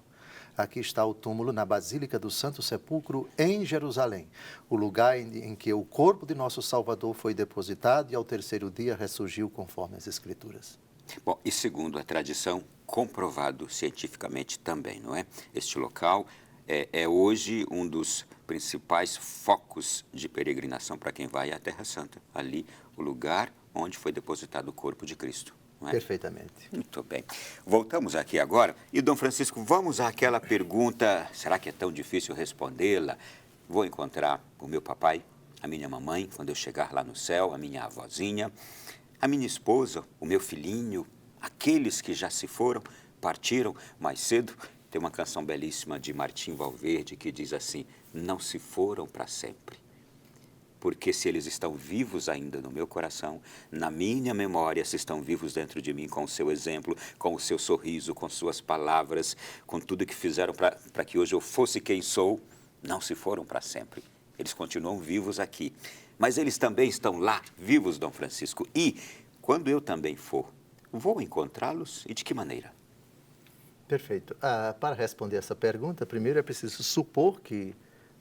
[SPEAKER 2] Aqui está o túmulo na Basílica do Santo Sepulcro, em Jerusalém, o lugar em que o corpo de nosso Salvador foi depositado e ao 3º dia ressurgiu conforme as Escrituras.
[SPEAKER 1] Bom, e segundo a tradição, comprovado cientificamente também, não é? Este local é hoje um dos principais focos de peregrinação para quem vai à Terra Santa. Ali, o lugar onde foi depositado o corpo de Cristo. Não é?
[SPEAKER 2] Perfeitamente.
[SPEAKER 1] Muito bem. Voltamos aqui agora. E, Dom Francisco, vamos àquela pergunta, será que é tão difícil respondê-la? Vou encontrar o meu papai, a minha mamãe, quando eu chegar lá no céu, a minha avózinha, a minha esposa, o meu filhinho, aqueles que já se foram, partiram mais cedo. Tem uma canção belíssima de Martim Valverde que diz assim: não se foram para sempre. porque se eles estão vivos ainda no meu coração, na minha memória, se estão vivos dentro de mim com o seu exemplo, com o seu sorriso, com suas palavras, com tudo que fizeram para que hoje eu fosse quem sou, não se foram para sempre. Eles continuam vivos aqui. Mas eles também estão lá, vivos, Dom Francisco. E, quando eu também for, vou encontrá-los e de que maneira?
[SPEAKER 2] Perfeito. Para responder essa pergunta, primeiro é preciso supor que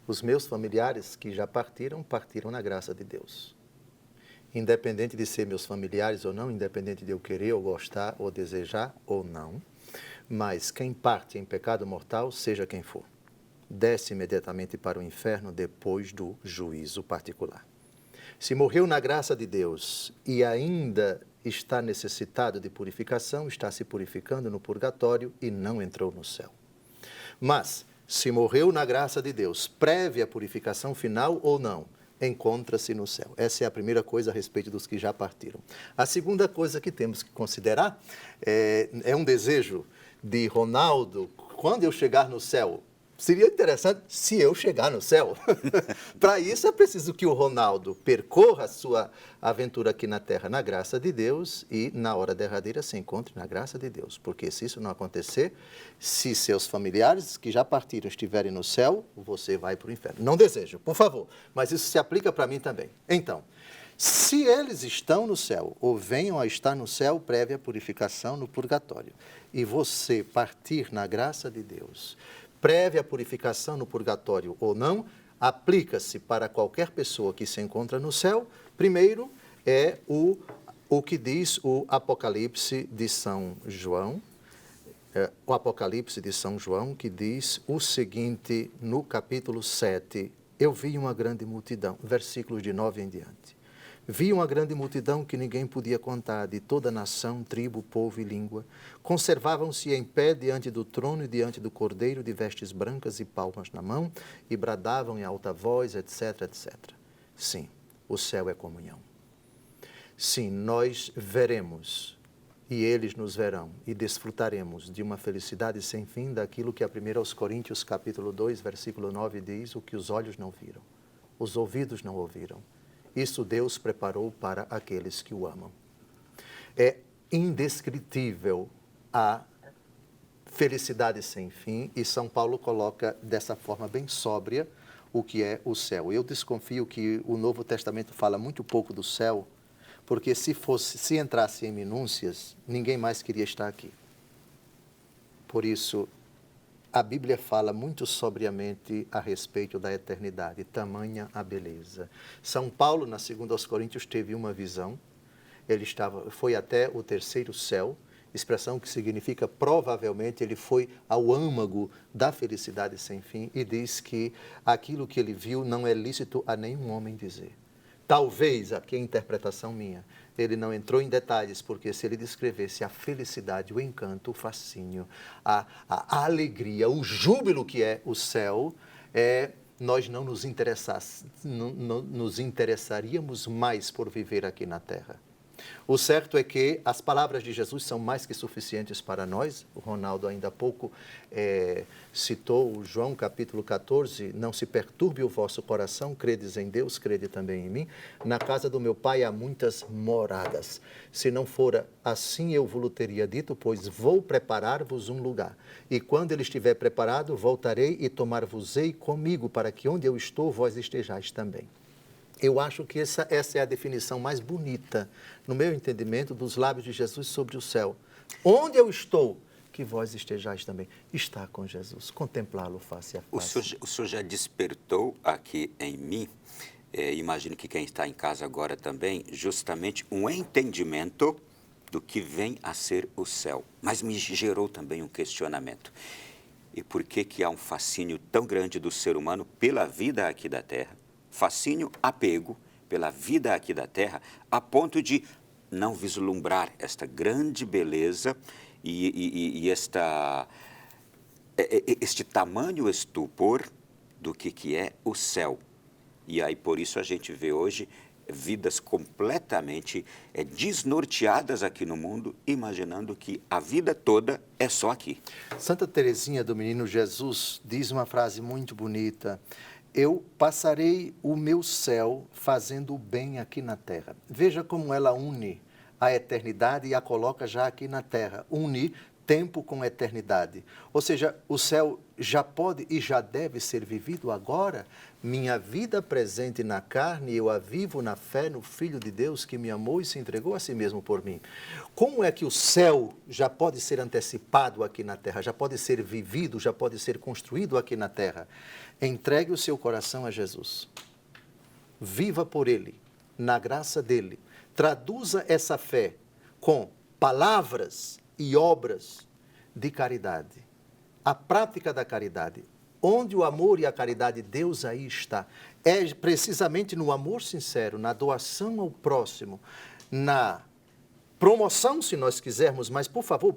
[SPEAKER 2] os meus familiares que já partiram na graça de Deus. Independente de ser meus familiares ou não, independente de eu querer ou gostar ou desejar ou não, mas quem parte em pecado mortal, seja quem for, desce imediatamente para o inferno depois do juízo particular. Se morreu na graça de Deus e ainda está necessitado de purificação, está se purificando no purgatório e não entrou no céu. Mas, se morreu na graça de Deus, prévia purificação final ou não, encontra-se no céu. Essa é a primeira coisa a respeito dos que já partiram. A segunda coisa que temos que considerar é um desejo de Ronaldo, quando eu chegar no céu. Seria interessante se eu chegar no céu. Para isso é preciso que o Ronaldo percorra a sua aventura aqui na Terra na graça de Deus e na hora derradeira se encontre na graça de Deus. Porque se isso não acontecer, se seus familiares que já partiram estiverem no céu, você vai para o inferno. Não desejo, por favor, mas isso se aplica para mim também. Então, se eles estão no céu ou venham a estar no céu prévia purificação no purgatório e você partir na graça de Deus, prévia purificação no purgatório ou não, aplica-se para qualquer pessoa que se encontra no céu. Primeiro é o que diz o Apocalipse de São João, que diz o seguinte no capítulo 7, eu vi uma grande multidão, versículos de 9 em diante. Vi uma grande multidão que ninguém podia contar, de toda nação, tribo, povo e língua. Conservavam-se em pé diante do trono e diante do Cordeiro, de vestes brancas e palmas na mão, e bradavam em alta voz, etc, etc. Sim, o céu é comunhão. Sim, nós veremos, e eles nos verão, e desfrutaremos de uma felicidade sem fim daquilo que a 1 Coríntios, capítulo 2, versículo 9 diz, o que os olhos não viram, os ouvidos não ouviram. Isso Deus preparou para aqueles que o amam. É indescritível a felicidade sem fim e São Paulo coloca dessa forma bem sóbria o que é o céu. Eu desconfio que o Novo Testamento fala muito pouco do céu, porque se entrasse em minúcias, ninguém mais queria estar aqui. Por isso, a Bíblia fala muito sobriamente a respeito da eternidade, tamanha a beleza. São Paulo, na 2 Coríntios, teve uma visão, foi até o terceiro céu, expressão que significa, provavelmente, ele foi ao âmago da felicidade sem fim e diz que aquilo que ele viu não é lícito a nenhum homem dizer. Talvez, aqui é a interpretação minha, ele não entrou em detalhes, porque se ele descrevesse a felicidade, o encanto, o fascínio, a alegria, o júbilo que é o céu, nós não nos interessaríamos mais por viver aqui na Terra. O certo é que as palavras de Jesus são mais que suficientes para nós. O Ronaldo ainda há pouco citou João capítulo 14, não se perturbe o vosso coração, credes em Deus, crede também em mim. Na casa do meu pai há muitas moradas. Se não fora assim, eu vos teria dito, pois vou preparar-vos um lugar. E quando ele estiver preparado, voltarei e tomar-vos-ei comigo, para que onde eu estou, vós estejais também. Eu acho que essa é a definição mais bonita, no meu entendimento, dos lábios de Jesus sobre o céu. Onde eu estou, que vós estejais também. Estar com Jesus, contemplá-lo face a face.
[SPEAKER 1] O senhor já despertou aqui em mim, imagino que quem está em casa agora também, justamente um entendimento do que vem a ser o céu. Mas me gerou também um questionamento. E por que há um fascínio tão grande do ser humano pela vida aqui da Terra? Fascínio, apego pela vida aqui da Terra, a ponto de não vislumbrar esta grande beleza e este tamanho estupor do que é o céu. E aí, por isso, a gente vê hoje vidas completamente desnorteadas aqui no mundo, imaginando que a vida toda é só aqui.
[SPEAKER 2] Santa Teresinha do Menino Jesus diz uma frase muito bonita. eu passarei o meu céu fazendo o bem aqui na terra. Veja como ela une a eternidade e a coloca já aqui na terra. Une tempo com eternidade. Ou seja, o céu já pode e já deve ser vivido agora. Minha vida presente na carne, eu a vivo na fé no Filho de Deus que me amou e se entregou a si mesmo por mim. Como é que o céu já pode ser antecipado aqui na terra, já pode ser vivido, já pode ser construído aqui na terra? Entregue o seu coração a Jesus. Viva por Ele, na graça dEle. Traduza essa fé com palavras e obras de caridade. A prática da caridade. Onde o amor e a caridade, Deus aí está. É precisamente no amor sincero, na doação ao próximo, na promoção, se nós quisermos, mas, por favor,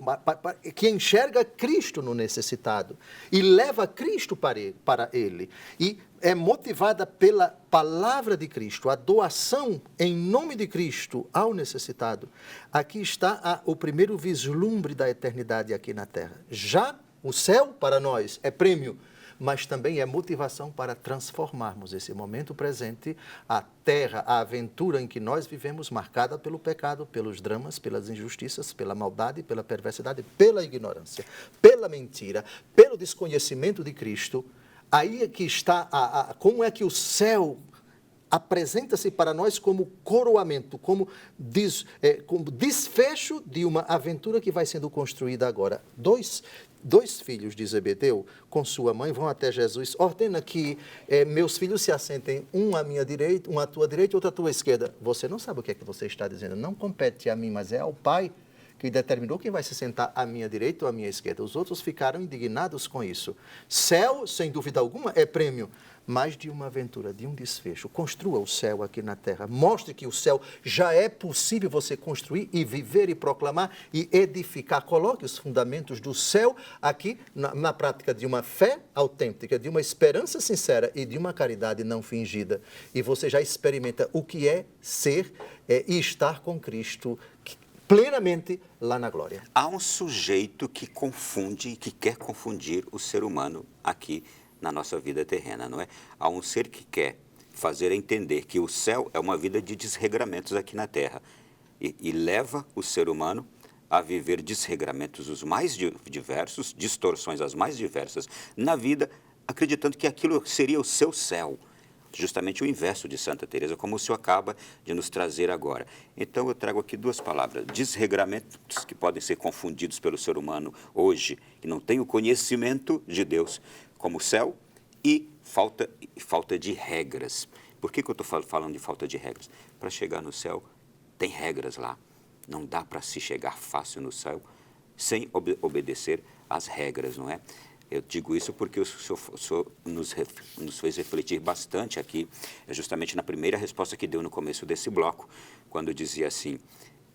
[SPEAKER 2] que enxerga Cristo no necessitado e leva Cristo para ele. E é motivada pela palavra de Cristo, a doação em nome de Cristo ao necessitado. Aqui está o primeiro vislumbre da eternidade aqui na terra. Já o céu, para nós, é prêmio, mas também é motivação para transformarmos esse momento presente, a terra, a aventura em que nós vivemos, marcada pelo pecado, pelos dramas, pelas injustiças, pela maldade, pela perversidade, pela ignorância, pela mentira, pelo desconhecimento de Cristo. Aí é que está como é que o céu apresenta-se para nós como coroamento, como desfecho de uma aventura que vai sendo construída agora. Dois filhos de Zebedeu, com sua mãe, vão até Jesus, ordena que meus filhos se assentem, um à minha direita, um à tua direita e outro à tua esquerda. Você não sabe o que é que você está dizendo, não compete a mim, mas é ao Pai que determinou quem vai se sentar à minha direita ou à minha esquerda. Os outros ficaram indignados com isso. Céu, sem dúvida alguma, é prêmio, mas de uma aventura, de um desfecho. Construa o céu aqui na terra. Mostre que o céu já é possível você construir e viver e proclamar e edificar. Coloque os fundamentos do céu aqui na prática de uma fé autêntica, de uma esperança sincera e de uma caridade não fingida. E você já experimenta o que é ser e estar com Cristo plenamente lá na glória.
[SPEAKER 1] Há um sujeito que confunde e que quer confundir o ser humano aqui na nossa vida terrena, não é? Há um ser que quer fazer entender que o céu é uma vida de desregramentos aqui na terra e leva o ser humano a viver desregramentos os mais diversos, distorções as mais diversas na vida, acreditando que aquilo seria o seu céu. Justamente o inverso de Santa Teresa, como o senhor acaba de nos trazer agora. Então, eu trago aqui duas palavras: desregramentos que podem ser confundidos pelo ser humano hoje, que não tem o conhecimento de Deus, como céu, e falta de regras. Por que eu estou falando de falta de regras? Para chegar no céu, tem regras lá. Não dá para se chegar fácil no céu sem obedecer às regras, não é? Eu digo isso porque o senhor nos fez refletir bastante aqui, justamente na primeira resposta que deu no começo desse bloco, quando dizia assim: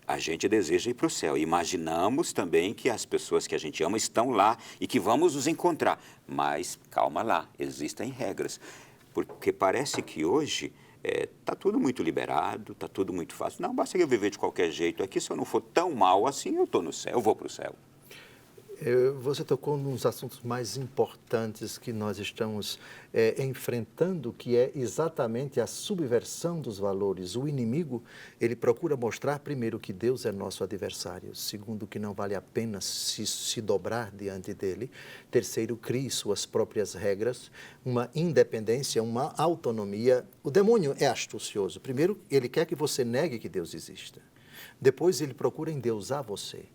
[SPEAKER 1] a gente deseja ir para o céu. Imaginamos também que as pessoas que a gente ama estão lá e que vamos nos encontrar. Mas calma lá, existem regras. Porque parece que hoje está tudo muito liberado, está tudo muito fácil. Não, basta eu viver de qualquer jeito aqui, se eu não for tão mal assim, eu estou no céu, eu vou para o céu.
[SPEAKER 2] Você tocou nos assuntos mais importantes que nós estamos enfrentando, que é exatamente a subversão dos valores. O inimigo, ele procura mostrar, primeiro, que Deus é nosso adversário. Segundo, que não vale a pena se dobrar diante dele. Terceiro, crie suas próprias regras, uma independência, uma autonomia. O demônio é astucioso. Primeiro, ele quer que você negue que Deus exista. Depois, ele procura endeusar você.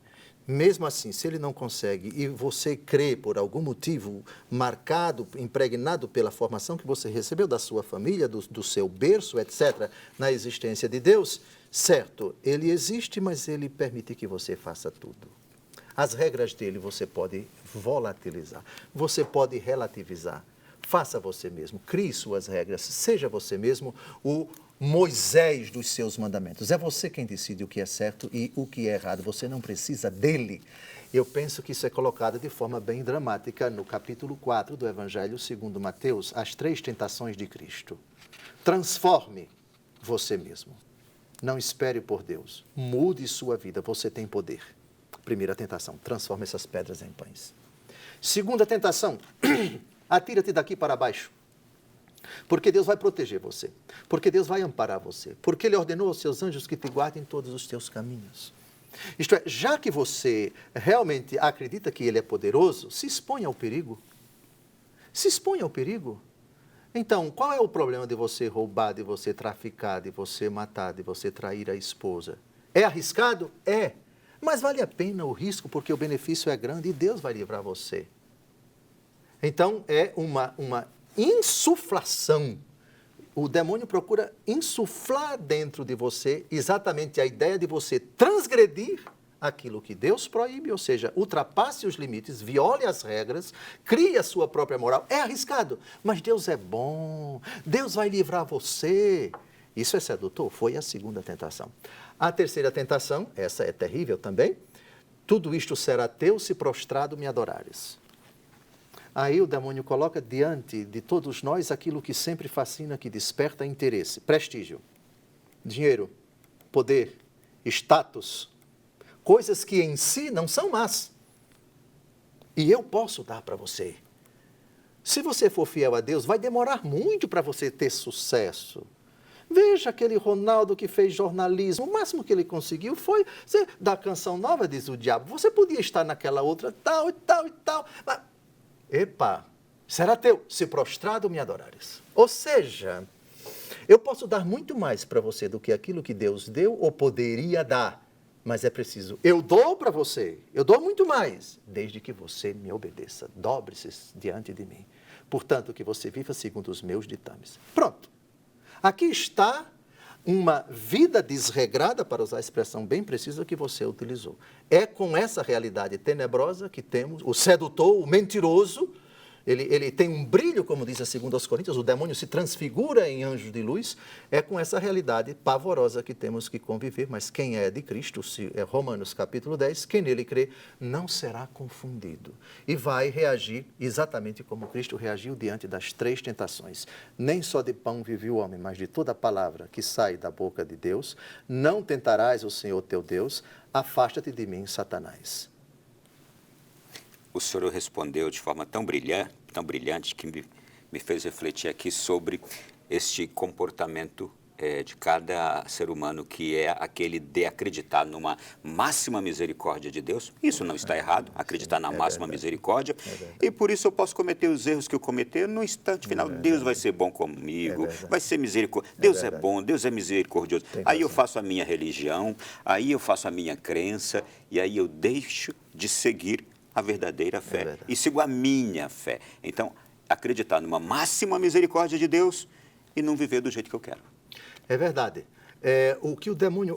[SPEAKER 2] Mesmo assim, se ele não consegue e você crê por algum motivo marcado, impregnado pela formação que você recebeu da sua família, do seu berço, etc., na existência de Deus, certo, ele existe, mas ele permite que você faça tudo. As regras dele você pode volatilizar, você pode relativizar. Faça você mesmo, crie suas regras, seja você mesmo o Moisés dos seus mandamentos. É você quem decide o que é certo e o que é errado. Você não precisa dele. Eu penso que isso é colocado de forma bem dramática no capítulo 4 do Evangelho segundo Mateus, as 3 tentações de Cristo. Transforme você mesmo. Não espere por Deus. Mude sua vida. Você tem poder. Primeira tentação, transforme essas pedras em pães. Segunda tentação, atira-te daqui para baixo. Porque Deus vai proteger você. Porque Deus vai amparar você. Porque Ele ordenou aos seus anjos que te guardem em todos os teus caminhos. Isto é, já que você realmente acredita que Ele é poderoso, se exponha ao perigo. Se exponha ao perigo. Então, qual é o problema de você roubar, de você traficar, de você matar, de você trair a esposa? É arriscado? É. Mas vale a pena o risco, porque o benefício é grande e Deus vai livrar você. Então, é uma insuflação. O demônio procura insuflar dentro de você exatamente a ideia de você transgredir aquilo que Deus proíbe, ou seja, ultrapasse os limites, viole as regras, crie a sua própria moral. É arriscado, mas Deus é bom, Deus vai livrar você. Isso é sedutor? Foi a segunda tentação. A terceira tentação, essa é terrível também, tudo isto será teu se prostrado me adorares. Aí o demônio coloca diante de todos nós aquilo que sempre fascina, que desperta interesse, prestígio, dinheiro, poder, status, coisas que em si não são más. E eu posso dar para você. Se você for fiel a Deus, vai demorar muito para você ter sucesso. Veja aquele Ronaldo que fez jornalismo, o máximo que ele conseguiu foi da Canção Nova, diz o diabo. Você podia estar naquela outra, tal e tal e tal, mas, epa, será teu, se prostrado me adorares. Ou seja, eu posso dar muito mais para você do que aquilo que Deus deu ou poderia dar. Mas é preciso, eu dou para você, eu dou muito mais, desde que você me obedeça, dobre-se diante de mim. Portanto, que você viva segundo os meus ditames. Pronto. Aqui está uma vida desregrada, para usar a expressão bem precisa que você utilizou. É com essa realidade tenebrosa que temos o sedutor, o mentiroso. Ele tem um brilho, como diz a 2 Coríntios, o demônio se transfigura em anjos de luz. É com essa realidade pavorosa que temos que conviver, mas quem é de Cristo, Romanos capítulo 10, quem nele crê, não será confundido. E vai reagir exatamente como Cristo reagiu diante das 3 tentações. Nem só de pão vive o homem, mas de toda palavra que sai da boca de Deus. Não tentarás o Senhor teu Deus, afasta-te de mim, Satanás.
[SPEAKER 1] O senhor respondeu de forma tão brilhante que me fez refletir aqui sobre este comportamento de cada ser humano, que é aquele de acreditar numa máxima misericórdia de Deus. Isso não está errado, acreditar na máxima misericórdia. E por isso eu posso cometer os erros que eu cometer. No instante final, Deus vai ser bom comigo, vai ser misericordioso. Deus é bom, Deus é misericordioso. Aí eu faço a minha religião, aí eu faço a minha crença, e aí eu deixo de seguir a verdadeira fé e sigo a minha fé. Então, acreditar numa máxima misericórdia de Deus e não viver do jeito que eu quero.
[SPEAKER 2] É verdade.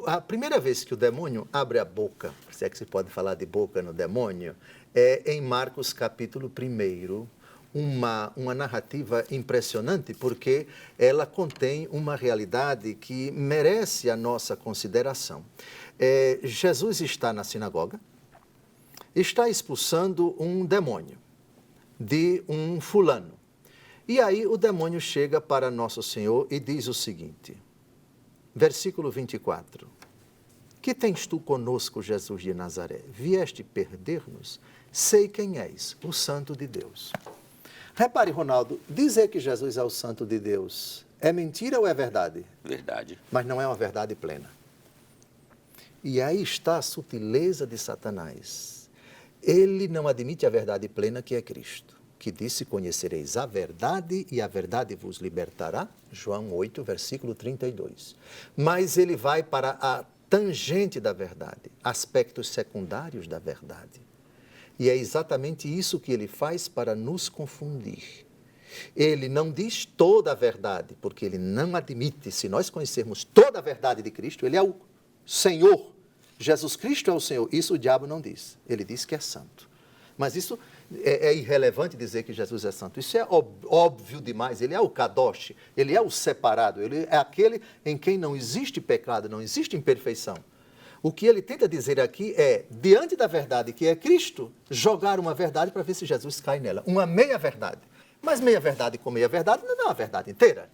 [SPEAKER 2] A primeira vez que o demônio abre a boca, se é que se pode falar de boca no demônio, é em Marcos capítulo 1, uma narrativa impressionante, porque ela contém uma realidade que merece a nossa consideração. Jesus está na sinagoga, está expulsando um demônio de um fulano. E aí o demônio chega para Nosso Senhor e diz o seguinte, versículo 24. Que tens tu conosco, Jesus de Nazaré? Vieste perder-nos? Sei quem és, o Santo de Deus. Repare, Ronaldo, dizer que Jesus é o Santo de Deus é mentira ou é verdade?
[SPEAKER 1] Verdade.
[SPEAKER 2] Mas não é uma verdade plena. E aí está a sutileza de Satanás. Ele não admite a verdade plena, que é Cristo, que disse, conhecereis a verdade e a verdade vos libertará, João 8, versículo 32. Mas ele vai para a tangente da verdade, aspectos secundários da verdade. E é exatamente isso que ele faz para nos confundir. Ele não diz toda a verdade, porque ele não admite, se nós conhecermos toda a verdade de Cristo, ele é o Senhor. Jesus Cristo é o Senhor. Isso o diabo não diz. Ele diz que é santo. Mas isso é irrelevante dizer que Jesus é santo. Isso é óbvio demais. Ele é o Kadosh, ele é o separado, ele é aquele em quem não existe pecado, não existe imperfeição. O que ele tenta dizer aqui é, diante da verdade que é Cristo, jogar uma verdade para ver se Jesus cai nela. Uma meia-verdade. Mas meia-verdade com meia-verdade não é uma verdade inteira.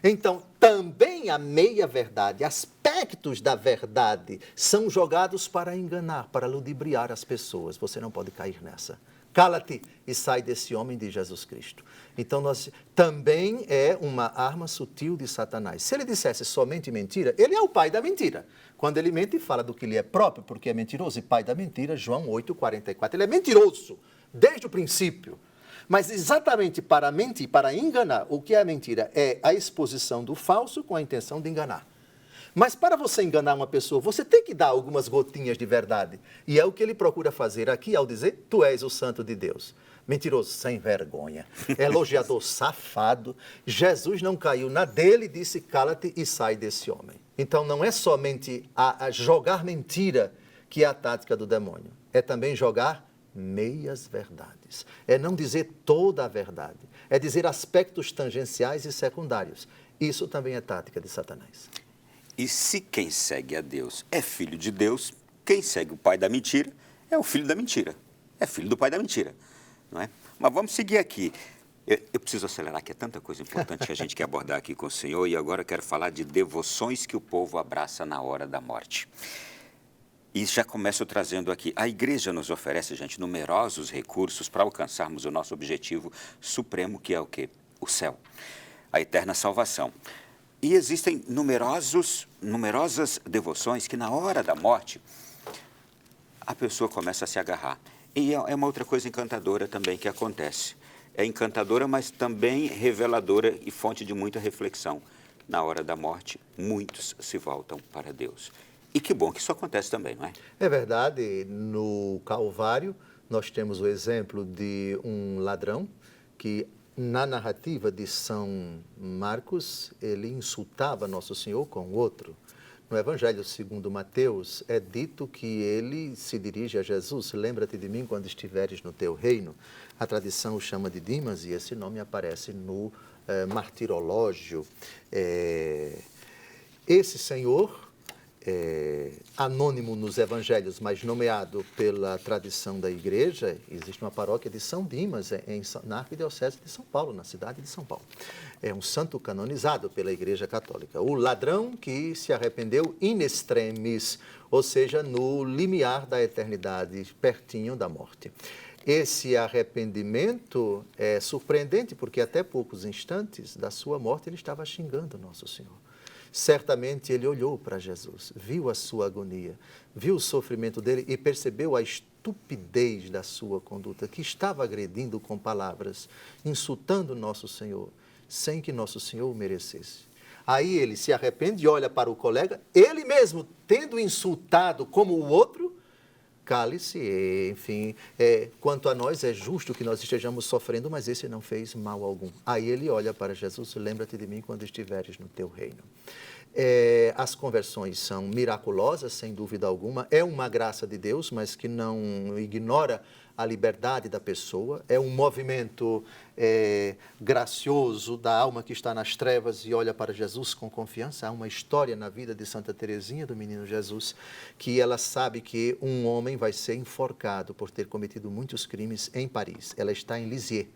[SPEAKER 2] Então, também a meia-verdade, aspectos da verdade, são jogados para enganar, para ludibriar as pessoas. Você não pode cair nessa. cala-te e sai desse homem, de Jesus Cristo. Então, também é uma arma sutil de Satanás. Se ele dissesse somente mentira, ele é o pai da mentira. Quando ele mente, fala do que lhe é próprio, porque é mentiroso e pai da mentira, João 8,44. Ele é mentiroso desde o princípio. Mas exatamente para mentir, para enganar, o que é a mentira? É a exposição do falso com a intenção de enganar. Mas para você enganar uma pessoa, você tem que dar algumas gotinhas de verdade. E é o que ele procura fazer aqui ao dizer, tu és o santo de Deus. Mentiroso sem vergonha, elogiador safado. Jesus não caiu na dele e disse, cala-te e sai desse homem. Então não é somente a jogar mentira que é a tática do demônio. É também jogar meias verdades. É não dizer toda a verdade. É dizer aspectos tangenciais e secundários. Isso também é tática de Satanás.
[SPEAKER 1] E se quem segue a Deus é filho de Deus, quem segue o pai da mentira é o filho da mentira. É filho do pai da mentira, não é? Mas vamos seguir aqui. Eu preciso acelerar, que é tanta coisa importante que a gente quer abordar aqui com o senhor, e agora eu quero falar de devoções que o povo abraça na hora da morte. E já começo trazendo aqui, a igreja nos oferece, gente, numerosos recursos para alcançarmos o nosso objetivo supremo, que é o quê? O céu, a eterna salvação. E existem numerosas devoções que na hora da morte a pessoa começa a se agarrar. E é uma outra coisa encantadora também que acontece. É encantadora, mas também reveladora e fonte de muita reflexão. Na hora da morte, muitos se voltam para Deus. E que bom que isso acontece também, não é?
[SPEAKER 2] É verdade. No Calvário, nós temos o exemplo de um ladrão que, na narrativa de São Marcos, ele insultava Nosso Senhor com o outro. No Evangelho segundo Mateus, é dito que ele se dirige a Jesus, lembra-te de mim quando estiveres no teu reino. A tradição o chama de Dimas e esse nome aparece no martirológio. Esse senhor, anônimo nos evangelhos, mas nomeado pela tradição da igreja, existe uma paróquia de São Dimas, na Arquidiocese de São Paulo, na cidade de São Paulo. É um santo canonizado pela Igreja Católica. O ladrão que se arrependeu in extremis, ou seja, no limiar da eternidade, pertinho da morte. Esse arrependimento é surpreendente, porque até poucos instantes da sua morte ele estava xingando Nosso Senhor. Certamente ele olhou para Jesus, viu a sua agonia, viu o sofrimento dele e percebeu a estupidez da sua conduta, que estava agredindo com palavras, insultando Nosso Senhor, sem que Nosso Senhor o merecesse. Aí ele se arrepende e olha para o colega, ele mesmo tendo insultado como o outro, cale-se, enfim, quanto a nós é justo que nós estejamos sofrendo, mas esse não fez mal algum. Aí ele olha para Jesus, lembra-te de mim quando estiveres no teu reino. As conversões são miraculosas, sem dúvida alguma, é uma graça de Deus, mas que não ignora a liberdade da pessoa, é um movimento gracioso da alma que está nas trevas e olha para Jesus com confiança. Há uma história na vida de Santa Teresinha, do menino Jesus, que ela sabe que um homem vai ser enforcado por ter cometido muitos crimes em Paris. Ela está em Lisieux.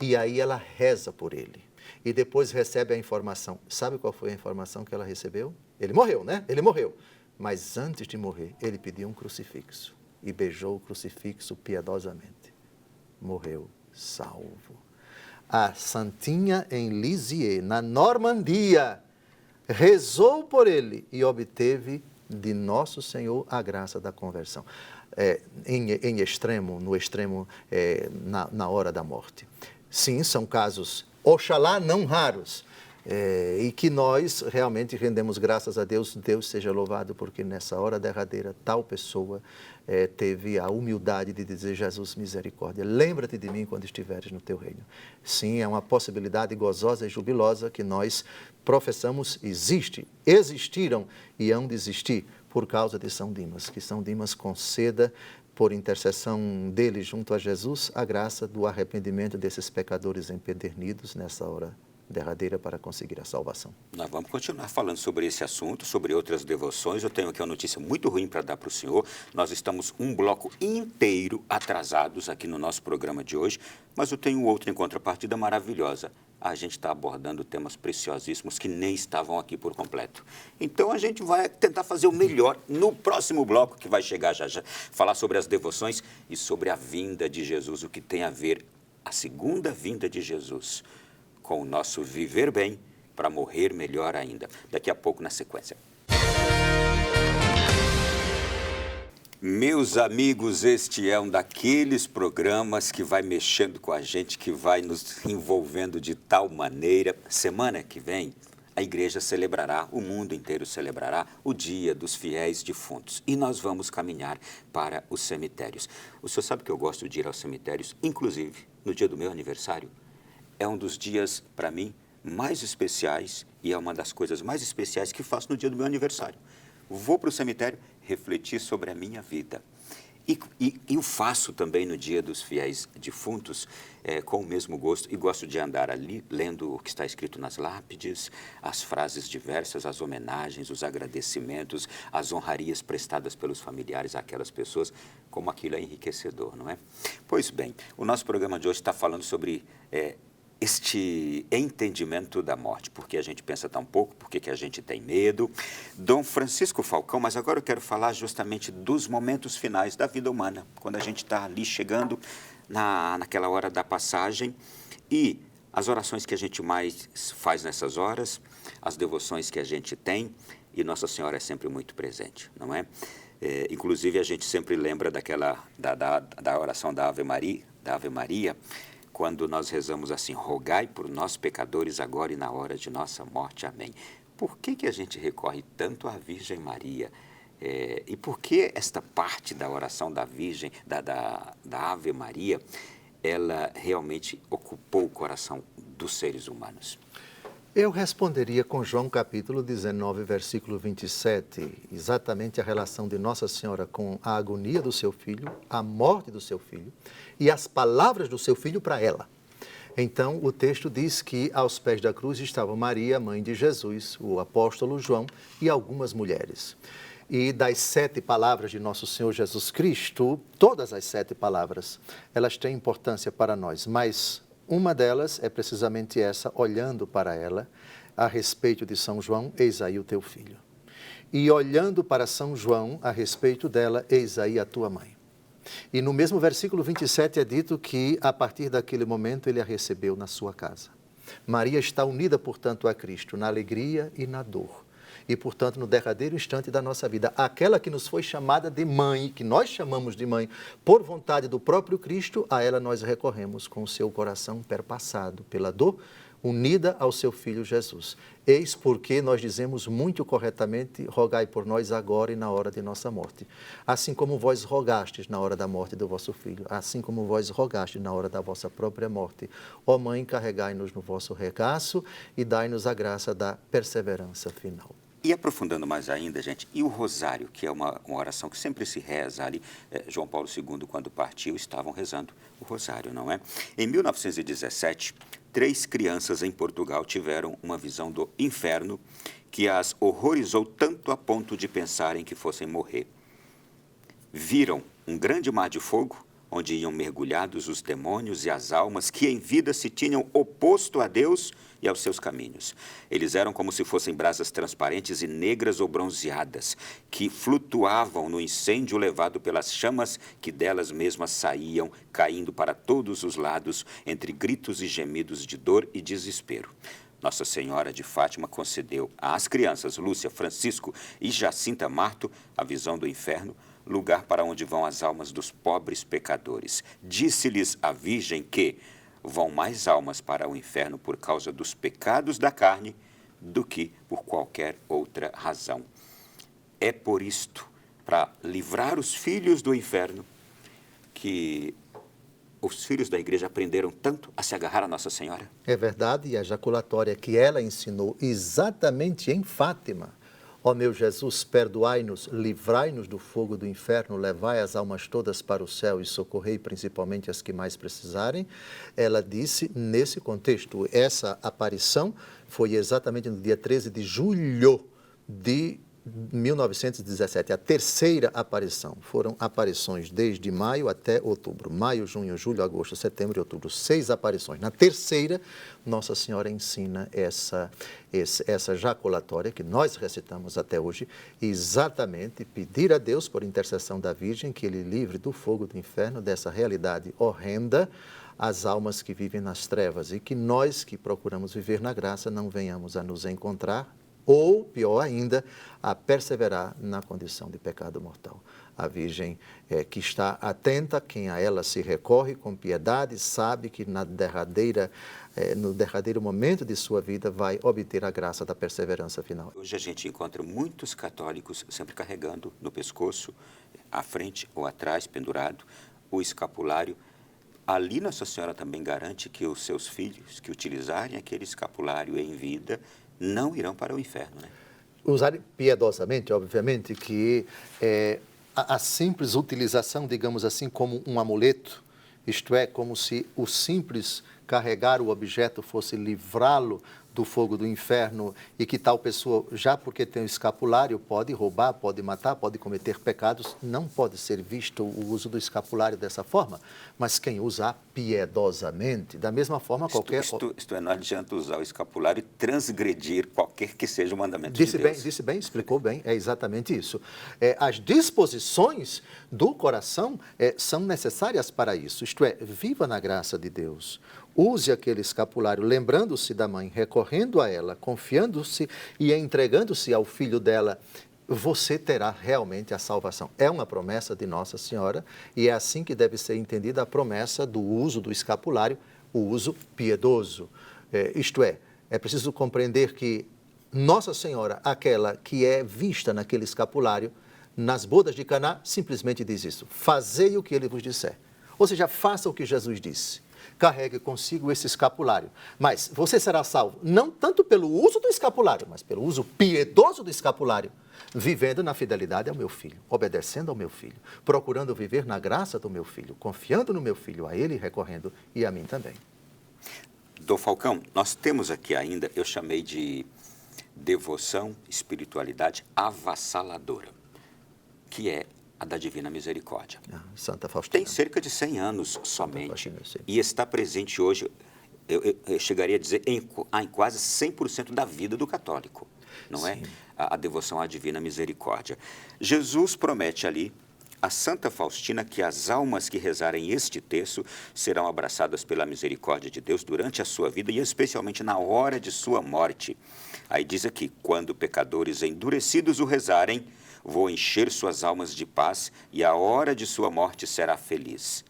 [SPEAKER 2] E aí ela reza por ele. E depois recebe a informação. Sabe qual foi a informação que ela recebeu? Ele morreu, né? Ele morreu. Mas antes de morrer, ele pediu um crucifixo e beijou o crucifixo piedosamente. Morreu salvo. A santinha em Lisieux, na Normandia, rezou por ele e obteve de Nosso Senhor a graça da conversão. No extremo, na hora da morte. Sim, são casos, oxalá, não raros. E que nós realmente rendemos graças a Deus, Deus seja louvado, porque nessa hora derradeira tal pessoa teve a humildade de dizer, Jesus, misericórdia, lembra-te de mim quando estiveres no teu reino. Sim, é uma possibilidade gozosa e jubilosa que nós professamos, existiram e hão de existir por causa de São Dimas, que São Dimas conceda, por intercessão dele junto a Jesus, a graça do arrependimento desses pecadores empedernidos nessa hora derradeira para conseguir a salvação.
[SPEAKER 1] Nós vamos continuar falando sobre esse assunto, sobre outras devoções. Eu tenho aqui uma notícia muito ruim para dar para o senhor. Nós estamos um bloco inteiro atrasados aqui no nosso programa de hoje, mas eu tenho outra em contrapartida maravilhosa. a gente está abordando temas preciosíssimos que nem estavam aqui por completo. Então, a gente vai tentar fazer o melhor no próximo bloco, que vai chegar já já, falar sobre as devoções e sobre a vinda de Jesus, o que tem a ver a segunda vinda de Jesus com o nosso viver bem para morrer melhor ainda. Daqui a pouco, na sequência. Meus amigos, este é um daqueles programas que vai mexendo com a gente, que vai nos envolvendo de tal maneira. Semana que vem, a igreja celebrará, o mundo inteiro celebrará o Dia dos Fiéis Defuntos. E nós vamos caminhar para os cemitérios. O senhor sabe que eu gosto de ir aos cemitérios, inclusive no dia do meu aniversário. É um dos dias, para mim, mais especiais e é uma das coisas mais especiais que faço no dia do meu aniversário. Vou para o cemitério refletir sobre a minha vida. E o faço também no Dia dos Fiéis Defuntos, com o mesmo gosto, e gosto de andar ali, lendo o que está escrito nas lápides, as frases diversas, as homenagens, os agradecimentos, as honrarias prestadas pelos familiares àquelas pessoas, como aquilo é enriquecedor, não é? Pois bem, o nosso programa de hoje está falando sobre este entendimento da morte, porque a gente pensa tão pouco, porque que a gente tem medo. Dom Francisco Falcão, mas agora eu quero falar justamente dos momentos finais da vida humana, quando a gente está ali chegando naquela hora da passagem e as orações que a gente mais faz nessas horas, as devoções que a gente tem, e Nossa Senhora é sempre muito presente, não é? Inclusive a gente sempre lembra da oração da Ave Maria, quando nós rezamos assim: rogai por nós pecadores agora e na hora de nossa morte. Amém. Por que a gente recorre tanto à Virgem Maria? E por que esta parte da oração da Virgem, da Ave Maria, ela realmente ocupou o coração dos seres humanos?
[SPEAKER 2] Eu responderia com João capítulo 19, versículo 27, exatamente a relação de Nossa Senhora com a agonia do seu filho, a morte do seu filho e as palavras do seu filho para ela. Então, o texto diz que aos pés da cruz estavam Maria, mãe de Jesus, o apóstolo João e algumas mulheres. E das 7 palavras de Nosso Senhor Jesus Cristo, todas as 7 palavras, elas têm importância para nós, mas uma delas é precisamente essa, olhando para ela, a respeito de São João: eis aí o teu filho. E olhando para São João, a respeito dela: eis aí a tua mãe. E no mesmo versículo 27 é dito que, a partir daquele momento, ele a recebeu na sua casa. Maria está unida, portanto, a Cristo, na alegria e na dor. E, portanto, no derradeiro instante da nossa vida, aquela que nos foi chamada de mãe, que nós chamamos de mãe, por vontade do próprio Cristo, a ela nós recorremos com o seu coração perpassado pela dor, unida ao seu Filho Jesus. Eis porque nós dizemos muito corretamente: rogai por nós agora e na hora de nossa morte. Assim como vós rogastes na hora da morte do vosso Filho, assim como vós rogastes na hora da vossa própria morte. Ó Mãe, carregai-nos no vosso regaço e dai-nos a graça da perseverança final.
[SPEAKER 1] E aprofundando mais ainda, gente, e o rosário, que é uma oração que sempre se reza ali. João Paulo II, quando partiu, estavam rezando o rosário, não é? Em 1917, 3 crianças em Portugal tiveram uma visão do inferno que as horrorizou tanto a ponto de pensarem que fossem morrer. Viram um grande mar de fogo, onde iam mergulhados os demônios e as almas que em vida se tinham oposto a Deus e aos seus caminhos. Eles eram como se fossem brasas transparentes e negras ou bronzeadas, que flutuavam no incêndio levado pelas chamas que delas mesmas saíam, caindo para todos os lados, entre gritos e gemidos de dor e desespero. Nossa Senhora de Fátima concedeu às crianças Lúcia, Francisco e Jacinta Marto a visão do inferno, lugar para onde vão as almas dos pobres pecadores. Disse-lhes a Virgem que vão mais almas para o inferno por causa dos pecados da carne do que por qualquer outra razão. É por isto, para livrar os filhos do inferno, que os filhos da igreja aprenderam tanto a se agarrar a Nossa Senhora.
[SPEAKER 2] É verdade, e a jaculatória que ela ensinou exatamente em Fátima: ó meu Jesus, perdoai-nos, livrai-nos do fogo do inferno, levai as almas todas para o céu e socorrei principalmente as que mais precisarem. Ela disse nesse contexto. Essa aparição foi exatamente no dia 13 de julho de 1917, a terceira aparição. Foram aparições desde maio até outubro. Maio, junho, julho, agosto, setembro e outubro. 6 aparições. Na terceira, Nossa Senhora ensina essa jaculatória que nós recitamos até hoje, exatamente pedir a Deus, por intercessão da Virgem, que Ele livre do fogo do inferno, dessa realidade horrenda, as almas que vivem nas trevas, e que nós que procuramos viver na graça não venhamos a nos encontrar, ou, pior ainda, a perseverar na condição de pecado mortal. A Virgem que está atenta, quem a ela se recorre com piedade, sabe que no derradeiro momento de sua vida vai obter a graça da perseverança final.
[SPEAKER 1] Hoje a gente encontra muitos católicos sempre carregando no pescoço, à frente ou atrás, pendurado, o escapulário. Ali Nossa Senhora também garante que os seus filhos que utilizarem aquele escapulário em vida não irão para o inferno, né?
[SPEAKER 2] Usar piedosamente, obviamente, que a simples utilização, digamos assim, como um amuleto, isto é, como se o simples carregar o objeto fosse livrá-lo do fogo do inferno, e que tal pessoa, já porque tem o escapulário, pode roubar, pode matar, pode cometer pecados. Não pode ser visto o uso do escapulário dessa forma, mas quem usar piedosamente, da mesma forma qualquer...
[SPEAKER 1] Isto é, não adianta usar o escapulário e transgredir qualquer que seja o mandamento de Deus.
[SPEAKER 2] Disse bem, explicou bem, é exatamente isso. As disposições do coração são necessárias para isso, isto é, viva na graça de Deus. Use aquele escapulário, lembrando-se da mãe, recorrendo a ela, confiando-se e entregando-se ao filho dela. Você terá realmente a salvação. É uma promessa de Nossa Senhora, e é assim que deve ser entendida a promessa do uso do escapulário, o uso piedoso. Isto é preciso compreender que Nossa Senhora, aquela que é vista naquele escapulário, nas bodas de Caná, simplesmente diz isso: fazei o que ele vos disser. Ou seja, faça o que Jesus disse. Carregue consigo esse escapulário. Mas você será salvo não tanto pelo uso do escapulário, mas pelo uso piedoso do escapulário, vivendo na fidelidade ao meu filho, obedecendo ao meu filho, procurando viver na graça do meu filho, confiando no meu filho, a ele recorrendo, e a mim também.
[SPEAKER 1] Dom Falcão, nós temos aqui ainda, eu chamei de devoção, espiritualidade avassaladora, que é a da Divina Misericórdia.
[SPEAKER 2] Santa Faustina.
[SPEAKER 1] Tem cerca de 100 anos somente,
[SPEAKER 2] Faustina,
[SPEAKER 1] e está presente hoje, eu chegaria a dizer, em quase 100% da vida do católico, não é? A devoção à Divina Misericórdia. Jesus promete ali a Santa Faustina que as almas que rezarem este terço serão abraçadas pela misericórdia de Deus durante a sua vida e especialmente na hora de sua morte. Aí diz aqui: quando pecadores endurecidos o rezarem, vou encher suas almas de paz e a hora de sua morte será feliz.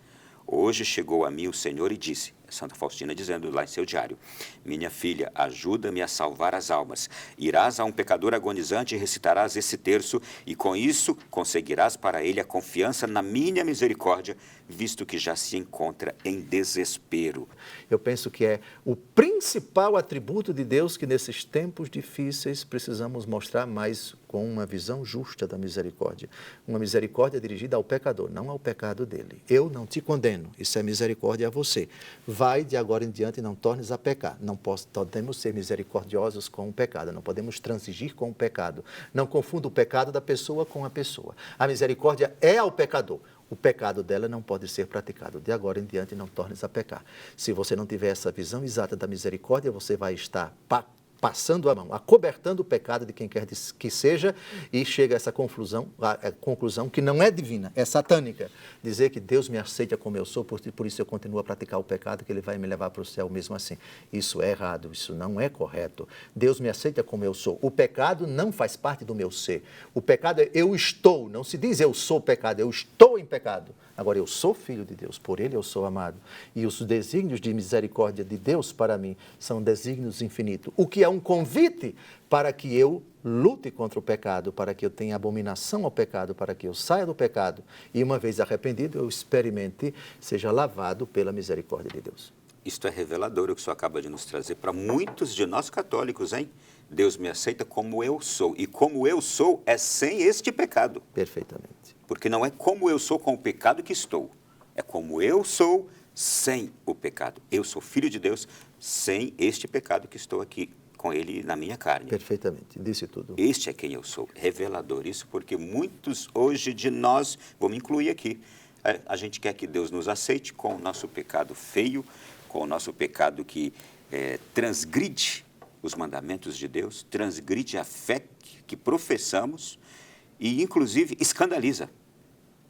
[SPEAKER 1] Hoje chegou a mim o Senhor e disse, Santa Faustina dizendo lá em seu diário: minha filha, ajuda-me a salvar as almas. Irás a um pecador agonizante e recitarás esse terço, e com isso conseguirás para ele a confiança na minha misericórdia, visto que já se encontra em desespero.
[SPEAKER 2] Eu penso que é o principal atributo de Deus que nesses tempos difíceis precisamos mostrar mais, com uma visão justa da misericórdia. Uma misericórdia dirigida ao pecador, não ao pecado dele. Eu não te condeno, isso é misericórdia a você. Vai de agora em diante e não tornes a pecar. Não podemos ser misericordiosos com o pecado, não podemos transigir com o pecado. Não confunda o pecado da pessoa com a pessoa. A misericórdia é ao pecador. O pecado dela não pode ser praticado. De agora em diante, não tornes a pecar. Se você não tiver essa visão exata da misericórdia, você vai estar passando a mão, acobertando o pecado de quem quer que seja, e chega a essa conclusão que não é divina, é satânica. Dizer que Deus me aceita como eu sou, por isso eu continuo a praticar o pecado, que Ele vai me levar para o céu mesmo assim. Isso é errado, isso não é correto. Deus me aceita como eu sou. O pecado não faz parte do meu ser. O pecado é eu estou, não se diz eu sou pecado, eu estou em pecado. Agora, eu sou filho de Deus, por Ele eu sou amado. E os desígnios de misericórdia de Deus para mim são desígnios infinitos. O que é um convite para que eu lute contra o pecado, para que eu tenha abominação ao pecado, para que eu saia do pecado e, uma vez arrependido, eu experimente, seja lavado pela misericórdia de Deus.
[SPEAKER 1] Isto é revelador o que o senhor acaba de nos trazer para muitos de nós católicos, hein? Deus me aceita como eu sou, e como eu sou é sem este pecado.
[SPEAKER 2] Perfeitamente.
[SPEAKER 1] Porque não é como eu sou com o pecado que estou, é como eu sou sem o pecado. Eu sou filho de Deus sem este pecado que estou aqui com ele na minha carne.
[SPEAKER 2] Perfeitamente, disse tudo.
[SPEAKER 1] Este é quem eu sou, revelador. Isso porque muitos hoje de nós, vou me incluir aqui, a gente quer que Deus nos aceite com o nosso pecado feio, com o nosso pecado que transgride os mandamentos de Deus, transgride a fé que professamos e, inclusive, escandaliza.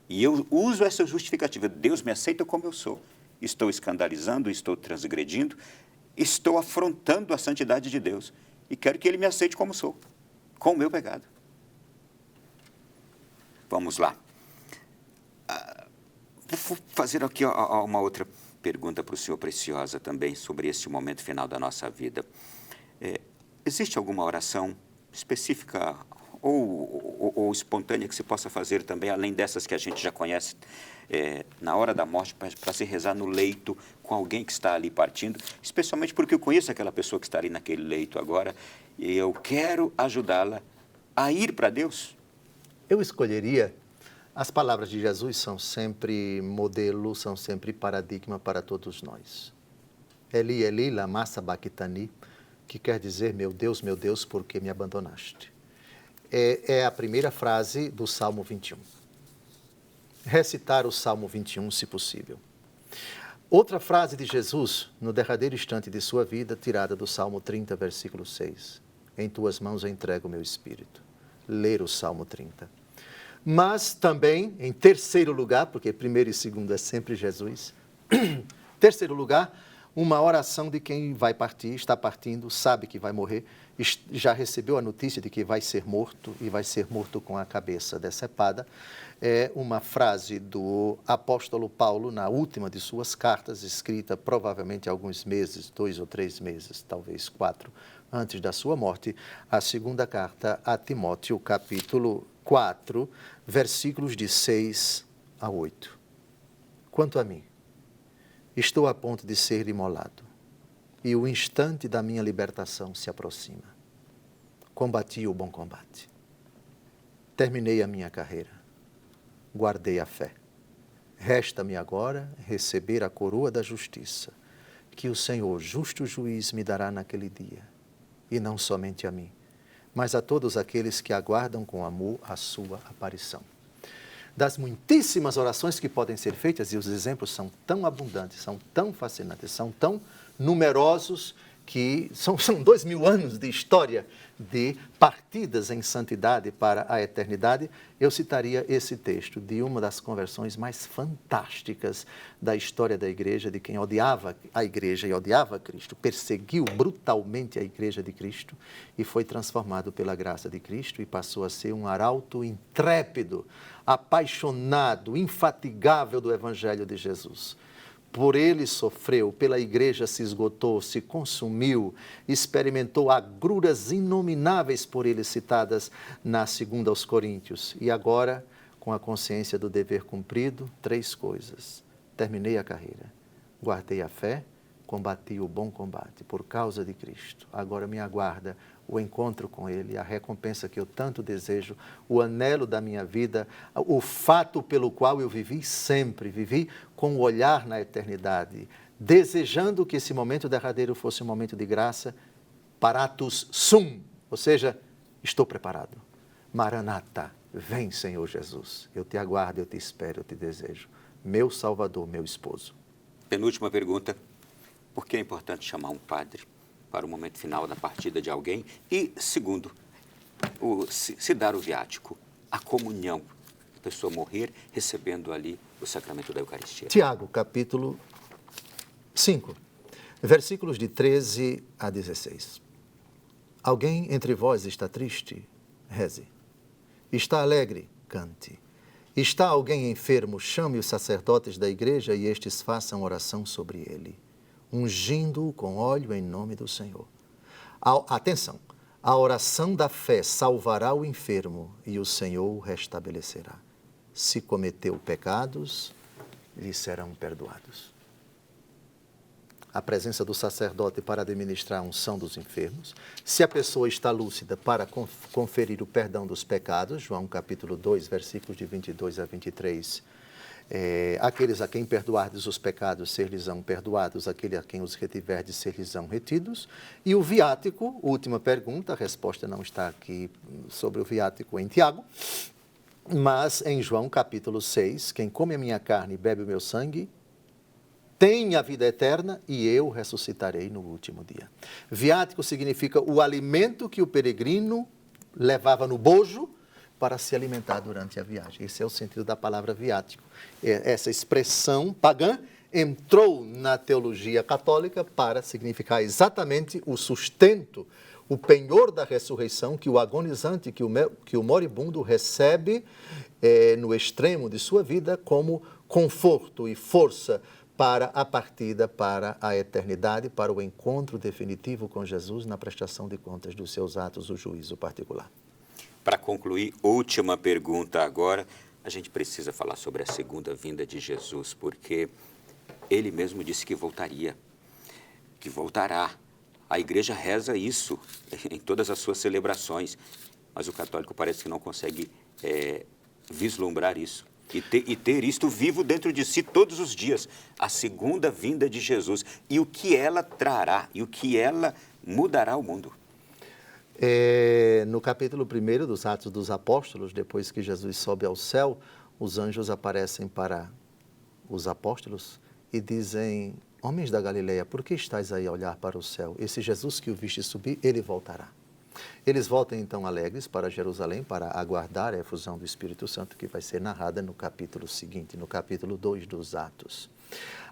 [SPEAKER 1] E eu uso essa justificativa. Deus me aceita como eu sou. Estou escandalizando, estou transgredindo, estou afrontando a santidade de Deus. E quero que Ele me aceite como sou, com o meu pecado. Vamos lá. Vou fazer aqui uma outra pergunta para o senhor, preciosa também, sobre esse momento final da nossa vida. Existe alguma oração específica ou espontânea que se possa fazer também, além dessas que a gente já conhece, na hora da morte, para se rezar no leito com alguém que está ali partindo, especialmente porque eu conheço aquela pessoa que está ali naquele leito agora e eu quero ajudá-la a ir para Deus?
[SPEAKER 2] Eu escolheria, as palavras de Jesus são sempre modelo, são sempre paradigma para todos nós. Eli, Eli, lama sabachthani, que quer dizer, meu Deus, por que me abandonaste? É a primeira frase do Salmo 21. Recitar o Salmo 21, se possível. Outra frase de Jesus, no derradeiro instante de sua vida, tirada do Salmo 30, versículo 6. Em tuas mãos entrego o meu espírito. Ler o Salmo 30. Mas também, em terceiro lugar, porque primeiro e segundo é sempre Jesus, terceiro lugar, uma oração de quem vai partir, está partindo, sabe que vai morrer, já recebeu a notícia de que vai ser morto e vai ser morto com a cabeça decepada. É uma frase do apóstolo Paulo na última de suas cartas, escrita provavelmente alguns meses, 2 ou 3 meses, talvez 4, antes da sua morte, a segunda carta a Timóteo, capítulo 4, versículos de 6 a 8. Quanto a mim, estou a ponto de ser imolado, e o instante da minha libertação se aproxima. Combati o bom combate. Terminei a minha carreira. Guardei a fé. Resta-me agora receber a coroa da justiça, que o Senhor, justo juiz, me dará naquele dia, e não somente a mim, mas a todos aqueles que aguardam com amor a sua aparição. Das muitíssimas orações que podem ser feitas, e os exemplos são tão abundantes, são tão fascinantes, são tão numerosos, que são 2000 anos de história de partidas em santidade para a eternidade, eu citaria esse texto de uma das conversões mais fantásticas da história da igreja, de quem odiava a igreja e odiava Cristo, perseguiu brutalmente a igreja de Cristo e foi transformado pela graça de Cristo e passou a ser um arauto intrépido, apaixonado, infatigável do Evangelho de Jesus. Por ele sofreu, pela igreja se esgotou, se consumiu, experimentou agruras inomináveis por ele citadas na 2 aos Coríntios. E agora, com a consciência do dever cumprido, 3 coisas. Terminei a carreira, guardei a fé, combati o bom combate por causa de Cristo. Agora me aguarda o encontro com Ele, a recompensa que eu tanto desejo, o anelo da minha vida, o fato pelo qual eu vivi sempre, vivi com o olhar na eternidade, desejando que esse momento derradeiro fosse um momento de graça, paratus sum, ou seja, estou preparado. Maranata, vem Senhor Jesus, eu te aguardo, eu te espero, eu te desejo. Meu Salvador, meu esposo.
[SPEAKER 1] Penúltima pergunta, por que é importante chamar um padre para o momento final da partida de alguém? E, segundo, se dar o viático, a comunhão, a pessoa morrer recebendo ali o sacramento da Eucaristia.
[SPEAKER 2] Tiago, capítulo 5, versículos de 13 a 16. Alguém entre vós está triste? Reze. Está alegre? Cante. Está alguém enfermo? Chame os sacerdotes da igreja e estes façam oração sobre ele, ungindo-o com óleo em nome do Senhor. Atenção, a oração da fé salvará o enfermo e o Senhor o restabelecerá. Se cometeu pecados, lhe serão perdoados. A presença do sacerdote para administrar a unção dos enfermos. Se a pessoa está lúcida, para conferir o perdão dos pecados, João capítulo 2, versículos de 22 a 23, Aqueles a quem perdoardes os pecados, ser-lhes-ão perdoados, aquele a quem os retiverdes, ser-lhes-ão retidos. E o viático, última pergunta, a resposta não está aqui sobre o viático em Tiago, mas em João capítulo 6, quem come a minha carne e bebe o meu sangue, tem a vida eterna e eu ressuscitarei no último dia. Viático significa o alimento que o peregrino levava no bojo para se alimentar durante a viagem. Esse é o sentido da palavra viático. Essa expressão pagã entrou na teologia católica para significar exatamente o sustento, o penhor da ressurreição que o agonizante, que o moribundo recebe no extremo de sua vida como conforto e força para a partida para a eternidade, para o encontro definitivo com Jesus na prestação de contas dos seus atos, o juízo particular.
[SPEAKER 1] Para concluir, última pergunta agora, a gente precisa falar sobre a segunda vinda de Jesus, porque ele mesmo disse que voltaria, que voltará. A igreja reza isso em todas as suas celebrações, mas o católico parece que não consegue vislumbrar isso e ter isto vivo dentro de si todos os dias, a segunda vinda de Jesus e o que ela trará e o que ela mudará o mundo.
[SPEAKER 2] No capítulo 1 dos Atos dos Apóstolos, depois que Jesus sobe ao céu, os anjos aparecem para os apóstolos e dizem: homens da Galileia, por que estáis aí a olhar para o céu? Esse Jesus que o viste subir, ele voltará. Eles voltam então alegres para Jerusalém para aguardar a efusão do Espírito Santo, que vai ser narrada no capítulo seguinte, no capítulo 2 dos Atos.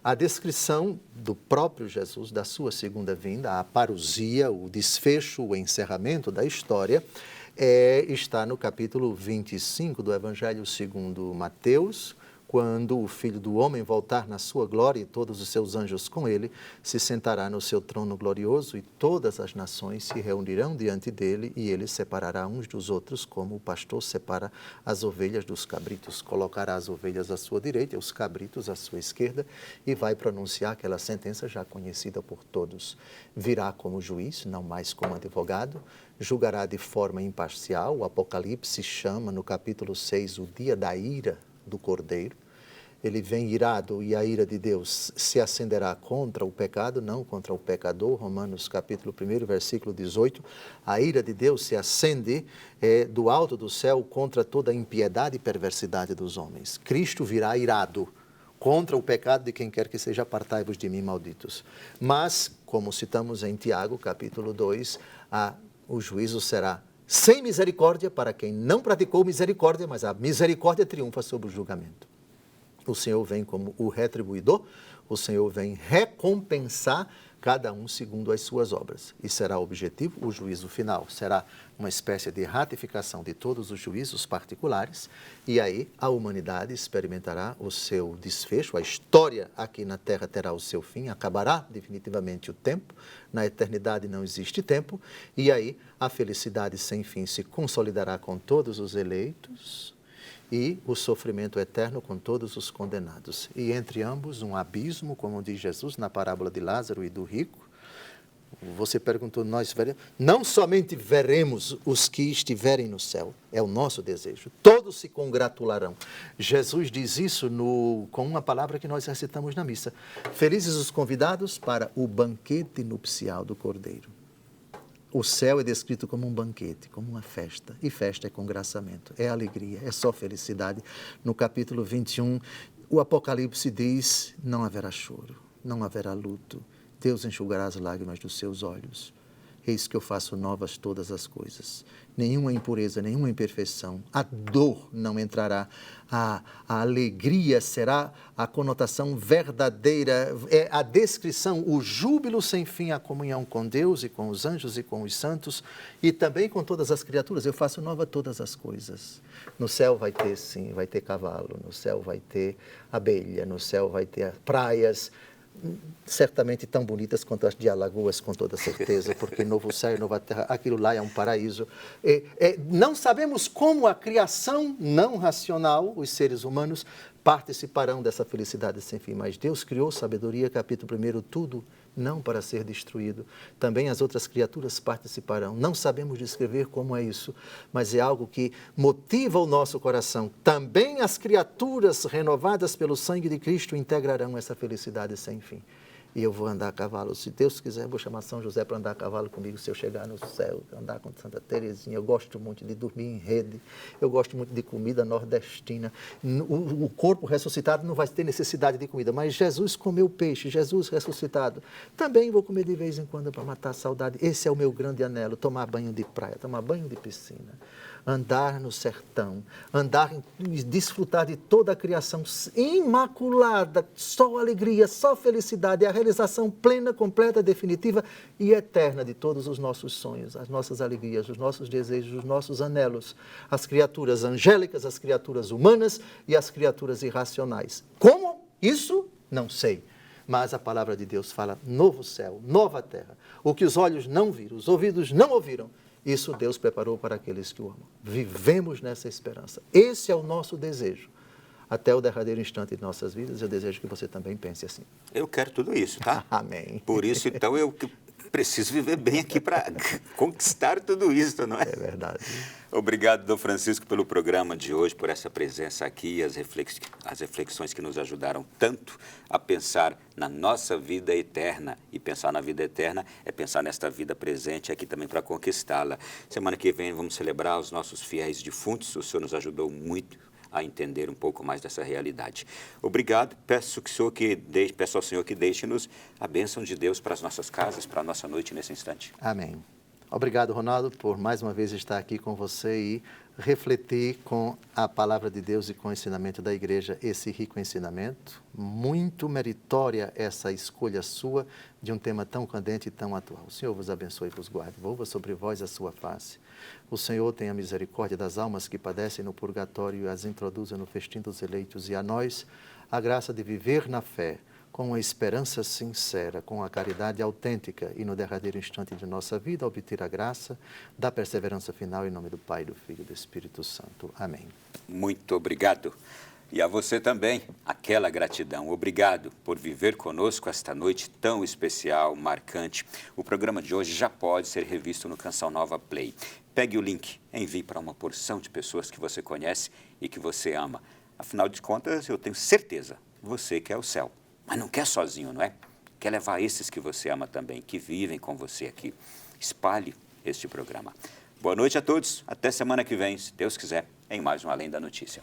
[SPEAKER 2] A descrição do próprio Jesus, da sua segunda vinda, a parousia, o desfecho, o encerramento da história, está no capítulo 25 do Evangelho segundo Mateus, quando o Filho do Homem voltar na sua glória e todos os seus anjos com ele, se sentará no seu trono glorioso e todas as nações se reunirão diante dele e ele separará uns dos outros como o pastor separa as ovelhas dos cabritos. Colocará as ovelhas à sua direita e os cabritos à sua esquerda e vai pronunciar aquela sentença já conhecida por todos. Virá como juiz, não mais como advogado, julgará de forma imparcial. O Apocalipse chama no capítulo 6 o dia da ira do Cordeiro. Ele vem irado e a ira de Deus se acenderá contra o pecado, não contra o pecador. Romanos capítulo 1, versículo 18. A ira de Deus se acende do alto do céu contra toda a impiedade e perversidade dos homens. Cristo virá irado contra o pecado de quem quer que seja, apartai-vos de mim, malditos. Mas, como citamos em Tiago, capítulo 2, o juízo será sem misericórdia para quem não praticou misericórdia, mas a misericórdia triunfa sobre o julgamento. O Senhor vem como o retribuidor, o Senhor vem recompensar cada um segundo as suas obras. E será o objetivo, o juízo final. Será uma espécie de ratificação de todos os juízos particulares, e aí a humanidade experimentará o seu desfecho, a história aqui na Terra terá o seu fim, acabará definitivamente o tempo, na eternidade não existe tempo, e aí a felicidade sem fim se consolidará com todos os eleitos, e o sofrimento eterno com todos os condenados. E entre ambos um abismo, como diz Jesus na parábola de Lázaro e do rico. Você perguntou, nós veremos? Não somente veremos os que estiverem no céu, é o nosso desejo. Todos se congratularão. Jesus diz isso com uma palavra que nós recitamos na missa. Felizes os convidados para o banquete nupcial do Cordeiro. O céu é descrito como um banquete, como uma festa. E festa é congraçamento, é alegria, é só felicidade. No capítulo 21, o Apocalipse diz, não haverá choro, não haverá luto. Deus enxugará as lágrimas dos seus olhos. Eis que eu faço novas todas as coisas. Nenhuma impureza, nenhuma imperfeição. A dor não entrará. A alegria será a conotação verdadeira, é a descrição, o júbilo sem fim, a comunhão com Deus e com os anjos e com os santos e também com todas as criaturas. Eu faço nova todas as coisas. No céu vai ter, sim, vai ter cavalo. No céu vai ter abelha. No céu vai ter praias, certamente tão bonitas quanto as de Alagoas, com toda certeza, porque novo céu e nova terra, aquilo lá é um paraíso. Não sabemos como a criação não racional, os seres humanos, participarão dessa felicidade sem fim. Mas Deus criou sabedoria, capítulo 1, tudo não para ser destruído. Também as outras criaturas participarão. Não sabemos descrever como é isso, mas é algo que motiva o nosso coração. Também as criaturas renovadas pelo sangue de Cristo integrarão essa felicidade sem fim. E eu vou andar a cavalo. Se Deus quiser, vou chamar São José para andar a cavalo comigo, se eu chegar no céu, andar com Santa Teresinha. Eu gosto muito de dormir em rede, eu gosto muito de comida nordestina. O corpo ressuscitado não vai ter necessidade de comida, mas Jesus comeu peixe, Jesus ressuscitado. Também vou comer de vez em quando para matar a saudade. Esse é o meu grande anelo, tomar banho de praia, tomar banho de piscina. Andar no sertão, desfrutar de toda a criação imaculada, só alegria, só felicidade, a realização plena, completa, definitiva e eterna de todos os nossos sonhos, as nossas alegrias, os nossos desejos, os nossos anelos, as criaturas angélicas, as criaturas humanas e as criaturas irracionais. Como? Isso? Não sei. Mas a palavra de Deus fala novo céu, nova terra. O que os olhos não viram, os ouvidos não ouviram, isso Deus preparou para aqueles que o amam. Vivemos nessa esperança. Esse é o nosso desejo. Até o derradeiro instante de nossas vidas, eu desejo que você também pense assim.
[SPEAKER 1] Eu quero tudo isso, tá?
[SPEAKER 2] Amém.
[SPEAKER 1] Por isso, então, eu preciso viver bem aqui para conquistar tudo isso, não é?
[SPEAKER 2] É verdade.
[SPEAKER 1] Obrigado, Dom Francisco, pelo programa de hoje, por essa presença aqui, as reflexões que nos ajudaram tanto a pensar na nossa vida eterna. E pensar na vida eterna é pensar nesta vida presente aqui também para conquistá-la. Semana que vem vamos celebrar os nossos fiéis defuntos. O senhor nos ajudou muito a entender um pouco mais dessa realidade. Obrigado. Peço ao Senhor que deixe-nos a bênção de Deus para as nossas casas, para a nossa noite nesse instante.
[SPEAKER 2] Amém. Obrigado, Ronaldo, por mais uma vez estar aqui com você e refletir com a palavra de Deus e com o ensinamento da igreja, esse rico ensinamento. Muito meritória essa escolha sua de um tema tão candente e tão atual. O Senhor vos abençoe e vos guarde. Volva sobre vós a sua face. O Senhor tenha misericórdia das almas que padecem no purgatório e as introduza no festim dos eleitos. E a nós, a graça de viver na fé, com a esperança sincera, com a caridade autêntica e no derradeiro instante de nossa vida, obter a graça da perseverança final em nome do Pai, do Filho e do Espírito Santo. Amém.
[SPEAKER 1] Muito obrigado. E a você também, aquela gratidão. Obrigado por viver conosco esta noite tão especial, marcante. O programa de hoje já pode ser revisto no Canção Nova Play. Pegue o link, envie para uma porção de pessoas que você conhece e que você ama. Afinal de contas, eu tenho certeza, você quer o céu. Mas não quer sozinho, não é? Quer levar esses que você ama também, que vivem com você aqui. Espalhe este programa. Boa noite a todos. Até semana que vem, se Deus quiser, em mais um Além da Notícia.